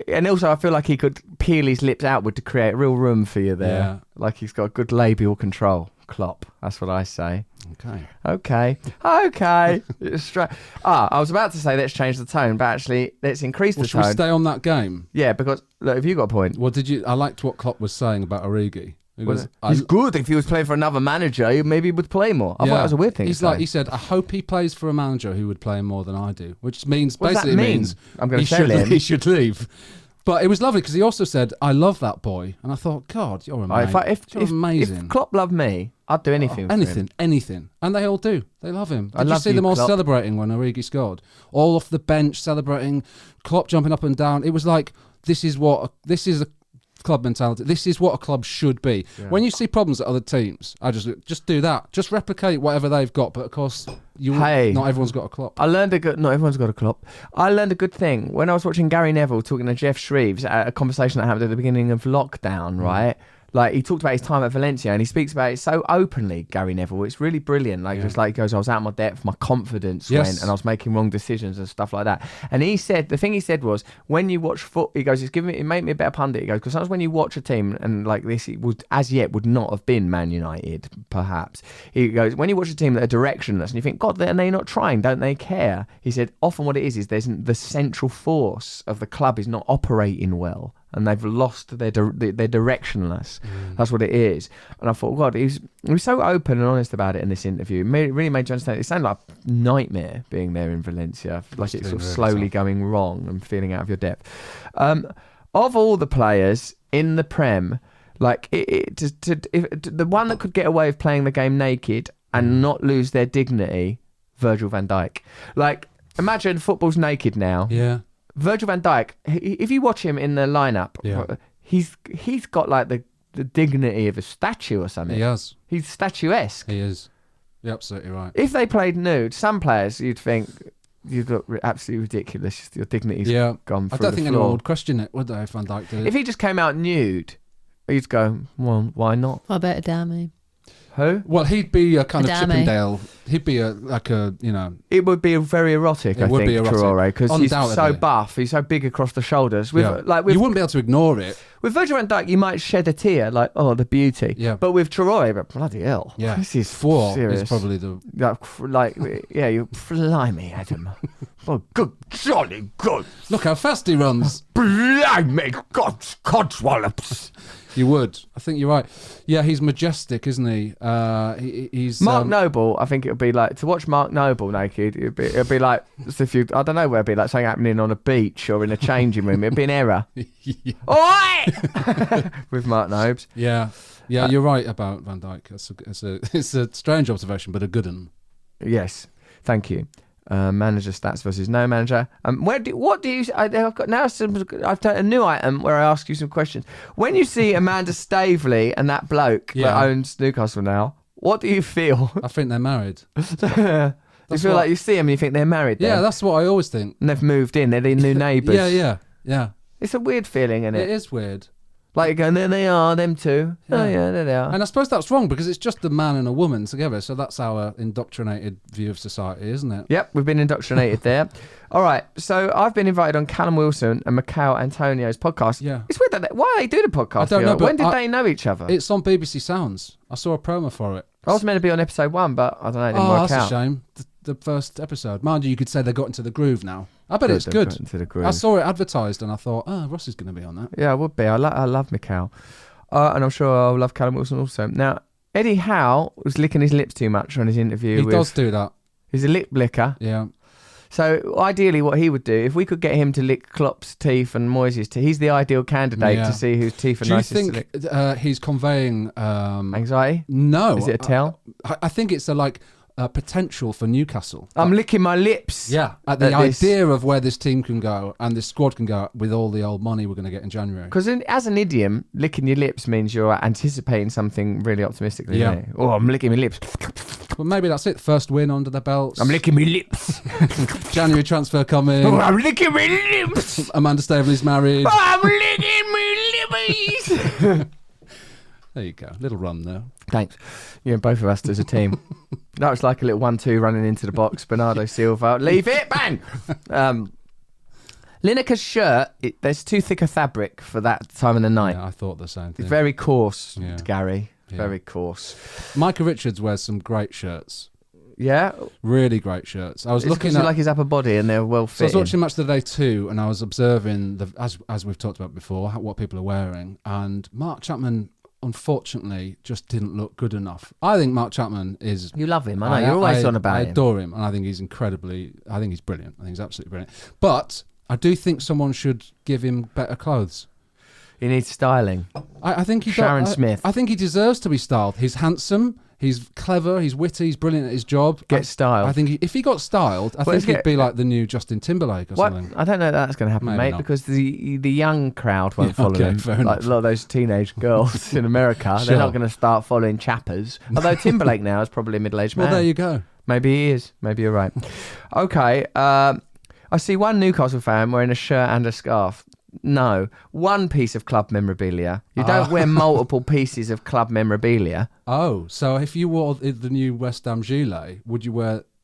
S1: and also I feel like he could peel his lips outward to create real room for you there.
S2: Yeah.
S1: Like he's got good labial control. Klopp, that's what I say.
S2: Okay.
S1: I was about to say let's change the tone, but actually let's increase the
S2: Should we
S1: tone.
S2: stay on that game?
S1: Yeah, because look, have you got a point?
S2: Well, I liked what Klopp was saying about Origi.
S1: He's good. If he was playing for another manager, maybe he would play more. I thought that was a weird thing.
S2: He said, I hope he plays for a manager who would play him more than I do, which means
S1: What does
S2: basically
S1: that mean?
S2: means
S1: I'm going to sell him.
S2: he should leave. But it was lovely because he also said, I love that boy. And I thought, God, you're amazing. You're amazing.
S1: If Klopp loved me, I'd do anything for him.
S2: Anything. And they all do. They love him. Did you
S1: love
S2: see them all
S1: Klopp.
S2: celebrating when Origi scored? All off the bench celebrating, Klopp jumping up and down. It was like, this is a club mentality. This is what a club should be. Yeah. When you see problems at other teams, I just do that. Just replicate whatever they've got. But of course, not everyone's got a Klopp.
S1: Not everyone's got a Klopp. I learned a good thing when I was watching Gary Neville talking to Jeff Shreves at a conversation that happened at the beginning of lockdown, right? Like he talked about his time at Valencia and he speaks about it so openly, Gary Neville. It's really brilliant. Just like he goes, I was out of my depth, my confidence went and I was making wrong decisions and stuff like that. And he said, the thing he said was, when you watch he goes, it made me a better pundit. He goes, because sometimes when you watch a team and like this, it would not have been Man United, perhaps. He goes, when you watch a team that are directionless and you think, God, they're not trying, don't they care? He said, often what it is there's the central force of the club is not operating well. And they've lost they're directionless. That's what it is. And I thought, God, he was so open and honest about it in this interview. It really made you understand. It sounded like a nightmare being there in Valencia, like it's sort of slowly going wrong and feeling out of your depth. Of all the players in the Prem, like the one that could get away with playing the game naked and not lose their dignity, Virgil van Dijk. Like, imagine football's naked now.
S2: Yeah.
S1: Virgil van Dijk, if you watch him in the lineup, he's got like the dignity of a statue or something.
S2: He has.
S1: He's statuesque.
S2: He is. You're absolutely right.
S1: If they played nude, some players you'd think you look absolutely ridiculous. Your dignity's gone through
S2: I don't think
S1: the floor.
S2: anyone would question it, would they, if Van Dijk did it?
S1: If he just came out nude, you'd go, well, why not?
S3: I bet Adami.
S1: Who?
S2: Well, he'd be a kind of
S3: Adami.
S2: Chippendale. He'd be
S1: It would be very erotic, I think, Traore, because he's so
S2: Undoubtedly.
S1: buff, he's so big across the shoulders.
S2: You wouldn't be able to ignore it.
S1: With Virgil van Dijk, you might shed a tear, like, oh, the beauty.
S2: Yeah.
S1: But with Traore, bloody hell.
S2: Yeah.
S1: This is
S2: Is
S1: serious.
S2: probably the...
S1: you blimey, Adam. Oh, good, jolly good.
S2: Look how fast he runs.
S1: Blimey, codswallops.
S2: You would. I think you're right. Yeah, he's majestic, isn't he? He's
S1: Mark Noble, I think it would be like, to watch Mark Noble naked, it'd be like, as if I don't know where it'd be, like something happening on a beach or in a changing room. It'd be an error. Oi! With Mark Nobes.
S2: Yeah, you're right about Van Dijk. It's a strange observation, but a good one.
S1: Yes, thank you. Manager stats versus no manager. I've done a new item where I ask you some questions. When you see Amanda Staveley and that bloke that owns Newcastle now, what do you feel?
S2: I think they're married.
S1: You feel like you see them and you think they're married then?
S2: Yeah, that's what I always think.
S1: And they've moved in, they're the new neighbours.
S2: Yeah.
S1: It's a weird feeling, isn't it?
S2: It is weird.
S1: Like, going, there they are, them two.
S2: Yeah.
S1: Oh, yeah, there they are.
S2: And I suppose that's wrong because it's just a man and a woman together. So that's our indoctrinated view of society, isn't it?
S1: Yep, we've been indoctrinated there. All right, so I've been invited on Callum Wilson and Mikhail Antonio's podcast.
S2: Yeah.
S1: It's weird why they do the podcast.
S2: I don't know, but
S1: when did they know each other?
S2: It's on BBC Sounds. I saw a promo for it.
S1: I was meant to be on episode 1, but I don't know, it didn't work out.
S2: That's a shame. The first episode. Mind you could say they got into the groove now. I bet it's good.
S1: Got into the groove.
S2: I saw it advertised and I thought, Ross is going to be on that.
S1: Yeah, I would be. I love Mikhail. And I'm sure I'll love Callum Wilson also. Now, Eddie Howe was licking his lips too much on his interview.
S2: He does do that.
S1: He's a lip licker.
S2: Yeah.
S1: So ideally, what he would do, if we could get him to lick Klopp's teeth and Moyes' teeth, he's the ideal candidate to see whose teeth are
S2: Do you
S1: nicest to lick.
S2: think he's conveying
S1: Anxiety?
S2: No.
S1: Is it a tell?
S2: I think it's potential for Newcastle.
S1: I'm licking my lips.
S2: Yeah, at the idea of where this team can go and this squad can go with all the old money we're going to get in January.
S1: Because as an idiom, licking your lips means you're anticipating something really optimistically.
S2: Yeah.
S1: Isn't it? Oh, I'm licking my lips.
S2: Well, maybe that's it. First win under their belts.
S1: I'm licking my lips.
S2: January transfer coming.
S1: Oh, I'm licking my lips.
S2: Amanda Staveley's married.
S1: Oh, I'm licking my lips.
S2: There you go. Little run there.
S1: Thanks. Both of us as a team. That was like a little 1-2 running into the box. Bernardo Silva. Leave it. Bang. Lineker's shirt, there's too thick a fabric for that time of the night.
S2: Yeah, I thought the same thing.
S1: It's very coarse,
S2: Yeah.
S1: Gary.
S2: Yeah.
S1: Very coarse.
S2: Micah Richards wears some great shirts.
S1: Yeah?
S2: Really great shirts. I was
S1: It's
S2: looking
S1: 'cause
S2: at...
S1: you like his upper body and they're well
S2: So I was
S1: fitting.
S2: watching Match of the Day 2 and I was observing, as we've talked about before, what people are wearing. And Mark Chapman, unfortunately, just didn't look good enough. I think Mark Chapman is...
S1: You love him, I know. You're always on about
S2: I
S1: him.
S2: adore him and I think he's brilliant. I think he's absolutely brilliant. But I do think someone should give him better clothes.
S1: He needs styling.
S2: I think he
S1: Sharon Smith.
S2: I think he deserves to be styled. He's handsome, he's clever, he's witty, he's brilliant at his job.
S1: Get styled.
S2: I think if he got styled, I think he'd be like the new Justin Timberlake or something.
S1: I don't know that's going to happen,
S2: Maybe
S1: mate,
S2: not.
S1: because the young crowd won't follow him.
S2: fair
S1: Like
S2: enough.
S1: a lot of those teenage girls in America,
S2: Sure.
S1: they're not going to start following chappers. Although Timberlake now is probably a middle-aged man.
S2: Well, there you go.
S1: Maybe he is. Maybe you're right. Okay. I see one Newcastle fan wearing a shirt and a scarf. No. One piece of club memorabilia. You don't wear multiple pieces of club memorabilia.
S2: Oh, so if you wore the new West Ham gilet,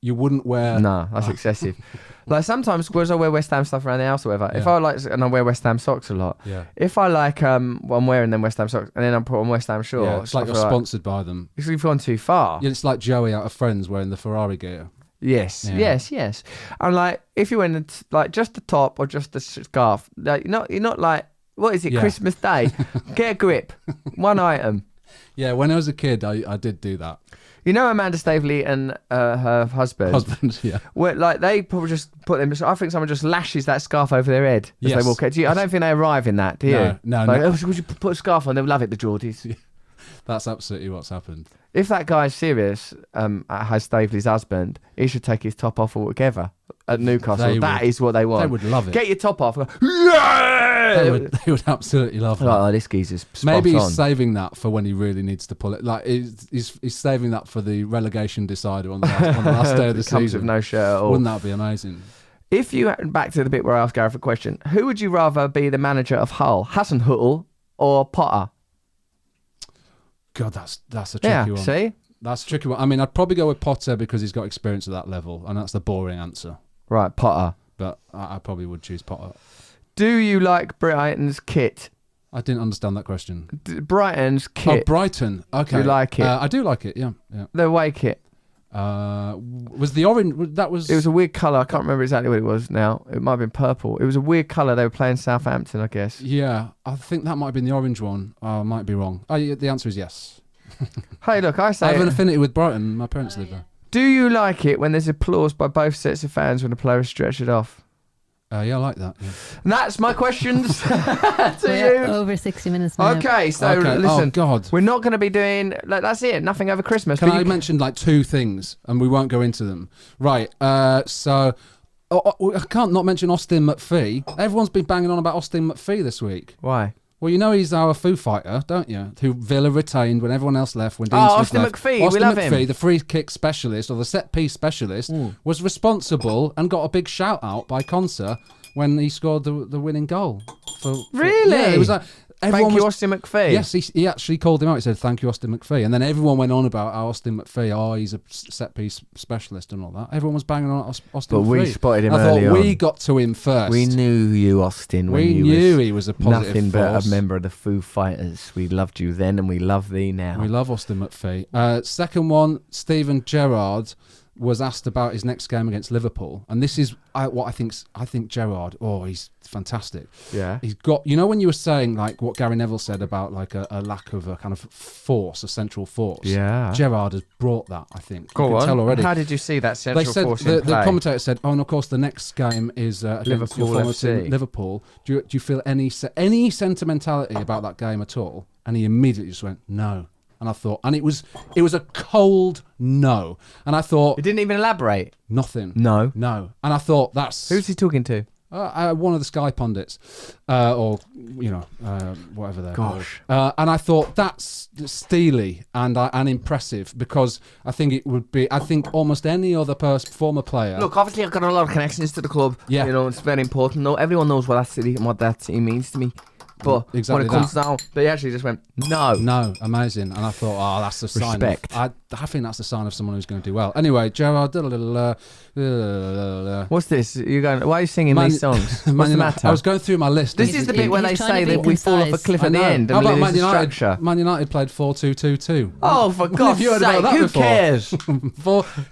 S2: you wouldn't wear...
S1: No, that's excessive. Like sometimes, whereas I wear West Ham stuff around the house or whatever, if I like, and I wear West Ham socks a lot,
S2: Yeah.
S1: if I like what I'm wearing them West Ham socks, and then I put on West Ham shorts,
S2: Yeah, it's like you're sponsored by them.
S1: You've gone too far.
S2: Yeah, it's like Joey out of Friends wearing the Ferrari gear.
S1: Yes,
S2: Yeah.
S1: yes. And like, if you're wearing like just the top or just the scarf, like you're not like, what is it,
S2: Yeah.
S1: Christmas Day? Get a grip. One item.
S2: Yeah, when I was a kid, I did do that.
S1: You know Amanda Staveley and her husband?
S2: Yeah.
S1: Where, like, they probably just put them... I think someone just lashes that scarf over their head as
S2: Yes.
S1: they walk out. I don't think they arrive in that, do you?
S2: No.
S1: Like, oh, would you put a scarf on? They'll love it, the Geordies.
S2: That's absolutely what's happened.
S1: If that guy's serious, has Staveley's husband, he should take his top off altogether at Newcastle. That is what they want.
S2: They would love it.
S1: Get your top off. Go, yeah!
S2: They would absolutely love it.
S1: Oh, this geezer's spot
S2: Maybe he's
S1: on.
S2: saving that for when he really needs to pull it. Like he's saving that for the relegation decider on the last day of the
S1: It comes
S2: season.
S1: with no shirt at all.
S2: Wouldn't that be amazing?
S1: If you... Back to the bit where I asked Gareth a question. Who would you rather be the manager of Hull? Hasenhüttl or Potter?
S2: God, that's a tricky one.
S1: See?
S2: That's a tricky one. I mean, I'd probably go with Potter because he's got experience at that level, and that's the boring answer.
S1: Right, Potter.
S2: But I probably would choose Potter.
S1: Do you like Brighton's kit?
S2: I didn't understand that question.
S1: Brighton's
S2: Oh,
S1: kit.
S2: Brighton. Okay.
S1: You like it?
S2: I do like it. Yeah.
S1: The away kit.
S2: Was the orange? That was.
S1: It was a weird colour. I can't remember exactly what it was now. It might have been purple. It was a weird colour. They were playing Southampton, I guess.
S2: Yeah, I think that might have been the orange one. I might be wrong. Oh, yeah, the answer is yes.
S1: Hey, look, I
S2: I
S1: say...
S2: have an affinity with Brighton. My parents live there.
S1: Do you like it when there's applause by both sets of fans when a player is stretchered off?
S2: Yeah, I like that. Yeah.
S1: And that's my questions to
S3: We're
S1: you.
S3: over 60 minutes now.
S1: Okay, so
S2: Okay.
S1: listen.
S2: Oh God.
S1: We're not going to be doing... Like, that's it. Nothing over Christmas.
S2: Can
S1: but
S2: I
S1: you-
S2: mention like two things, and we won't go into them. Right. So I can't not mention Austin McPhee. Everyone's been banging on about Austin McPhee this week.
S1: Why?
S2: Well, you know he's our Foo Fighter, don't you? Who Villa retained when everyone else left. When Dean Smith
S1: Austin
S2: left.
S1: McPhee, we
S2: Austin
S1: love
S2: McPhee,
S1: him.
S2: the free kick specialist or the set piece specialist, was responsible and got a big shout out by Conser when he scored the winning goal.
S1: Really?
S2: Yeah, it was like everyone
S1: Thank you,
S2: was,
S1: Austin McPhee.
S2: Yes, he actually called him out. He said, "Thank you, Austin McPhee," and then everyone went on about how Austin McPhee. Oh, he's a set piece specialist and all that. Everyone was banging on Austin
S1: But
S2: McPhee.
S1: we spotted him
S2: I
S1: early
S2: thought we
S1: on.
S2: got to him first.
S1: We knew you, Austin. When
S2: We
S1: you
S2: knew
S1: was
S2: he was a positive
S1: nothing but
S2: force.
S1: a member of the Foo Fighters. We loved you then, and we love thee now.
S2: We love Austin McPhee. Second one, Steven Gerrard. was asked about his next game against Liverpool, and this is what I think Gerrard. Oh, he's fantastic.
S1: Yeah.
S2: He's got. You know, when you were saying like what Gary Neville said about like a lack of a kind of force, a central force.
S1: Yeah.
S2: Gerrard has brought that. I think.
S1: Go
S2: you
S1: on.
S2: can tell already.
S1: How did you see that central
S2: They said
S1: force
S2: the
S1: in play?
S2: commentator said, "Oh, and of course the next game is against
S1: Liverpool
S2: your former
S1: FC.
S2: team, Liverpool. Do you feel any sentimentality about that game at all?" And he immediately just went, "No." And I thought, and it was a cold no. And I thought,
S1: He didn't even elaborate.
S2: nothing.
S1: No.
S2: No. And I thought, that's
S1: Who's he talking to?
S2: one of the Sky pundits, or whatever they're
S1: Gosh.
S2: called. And I thought that's steely and impressive, because I think it would be. I think almost any other former player.
S1: Look, obviously I've got a lot of connections to the club.
S2: Yeah.
S1: You know, it's very important. No, everyone knows what that city and what that team means to me. But
S2: Exactly
S1: when it comes down, they actually just went, no.
S2: No, amazing. And I thought, oh, that's the sign.
S1: Respect.
S2: I think that's the sign of someone who's going to do well. Anyway, Gerrard.
S1: What's this? You're going? Why are you singing these songs? What's the matter?
S2: I was going through my list.
S1: This is the bit where they
S3: He's trying
S1: say
S3: to be
S1: that we fall off a
S3: concise.
S1: cliff
S2: I
S1: at the
S2: know.
S1: end
S2: How
S1: and
S2: about
S1: we
S2: Man
S1: lose the
S2: United?
S1: structure.
S2: Man United played 4-2-2-2.
S1: Oh, for God's
S2: you heard about
S1: sake,
S2: that
S1: who
S2: before?
S1: cares?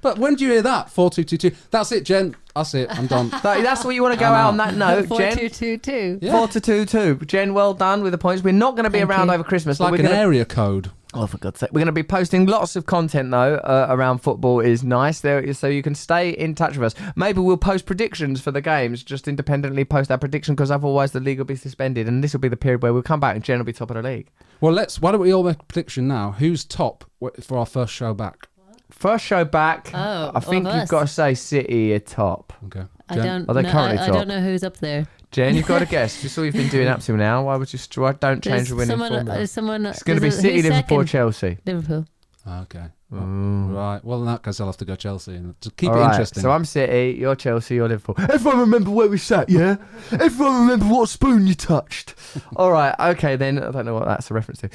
S2: But when do you hear that? 4-2-2-2. That's it, Jen. That's it. I'm done.
S1: That's what you want to go out on that note, Jen.
S3: 4-2-2-2.
S2: Yeah.
S1: 4-2-2. Jen, well done with the points. We're not going to be
S3: Thank
S1: around
S3: you.
S1: over Christmas.
S2: It's like
S1: but
S2: an
S1: we're gonna,
S2: area code.
S1: Oh, for God's sake. We're going to be posting lots of content, though, around football is nice. There, so you can stay in touch with us. Maybe we'll post predictions for the games, just independently post our prediction, because otherwise the league will be suspended, and this will be the period where we'll come back and Jen will be top of the league.
S2: Well, why don't we all make a prediction now? Who's top for our first show back?
S1: First show back,
S3: Oh,
S1: I think
S3: of
S1: you've
S3: us.
S1: got to say City are top.
S2: Okay.
S3: I
S2: Jen?
S3: don't
S1: Are they
S3: know.
S1: currently
S3: I
S1: top?
S3: don't know who's up there.
S1: Jen, you've got to guess. Just all you've been doing up to now. Why would you? Don't change the winning formula.
S3: Is someone?
S1: It's going to be City, Liverpool,
S3: second?
S1: Chelsea.
S3: Liverpool.
S2: Okay. Right. Well, in that case, I'll have to go Chelsea and to keep
S1: All
S2: it
S1: right,
S2: interesting.
S1: So I'm City, you're Chelsea, you're Liverpool. Everyone remember where we sat, yeah? Everyone remember what spoon you touched. All right, okay then. I don't know what that's a reference to.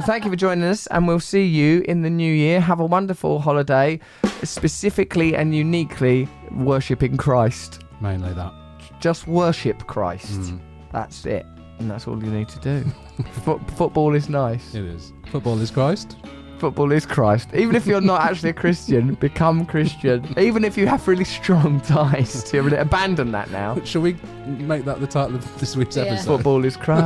S1: Thank you for joining us, and we'll see you in the new year. Have a wonderful holiday, specifically and uniquely worshipping Christ.
S2: Mainly that.
S1: Just worship Christ. That's it, and that's all you need to do. Football is nice.
S2: It is. Football is Christ.
S1: Football is Christ. Even if you're not actually a Christian, become Christian. Even if you have really strong ties to it, abandon that now.
S2: Shall we make that the title of this week's
S3: Yeah.
S2: episode?
S1: Football is Christ.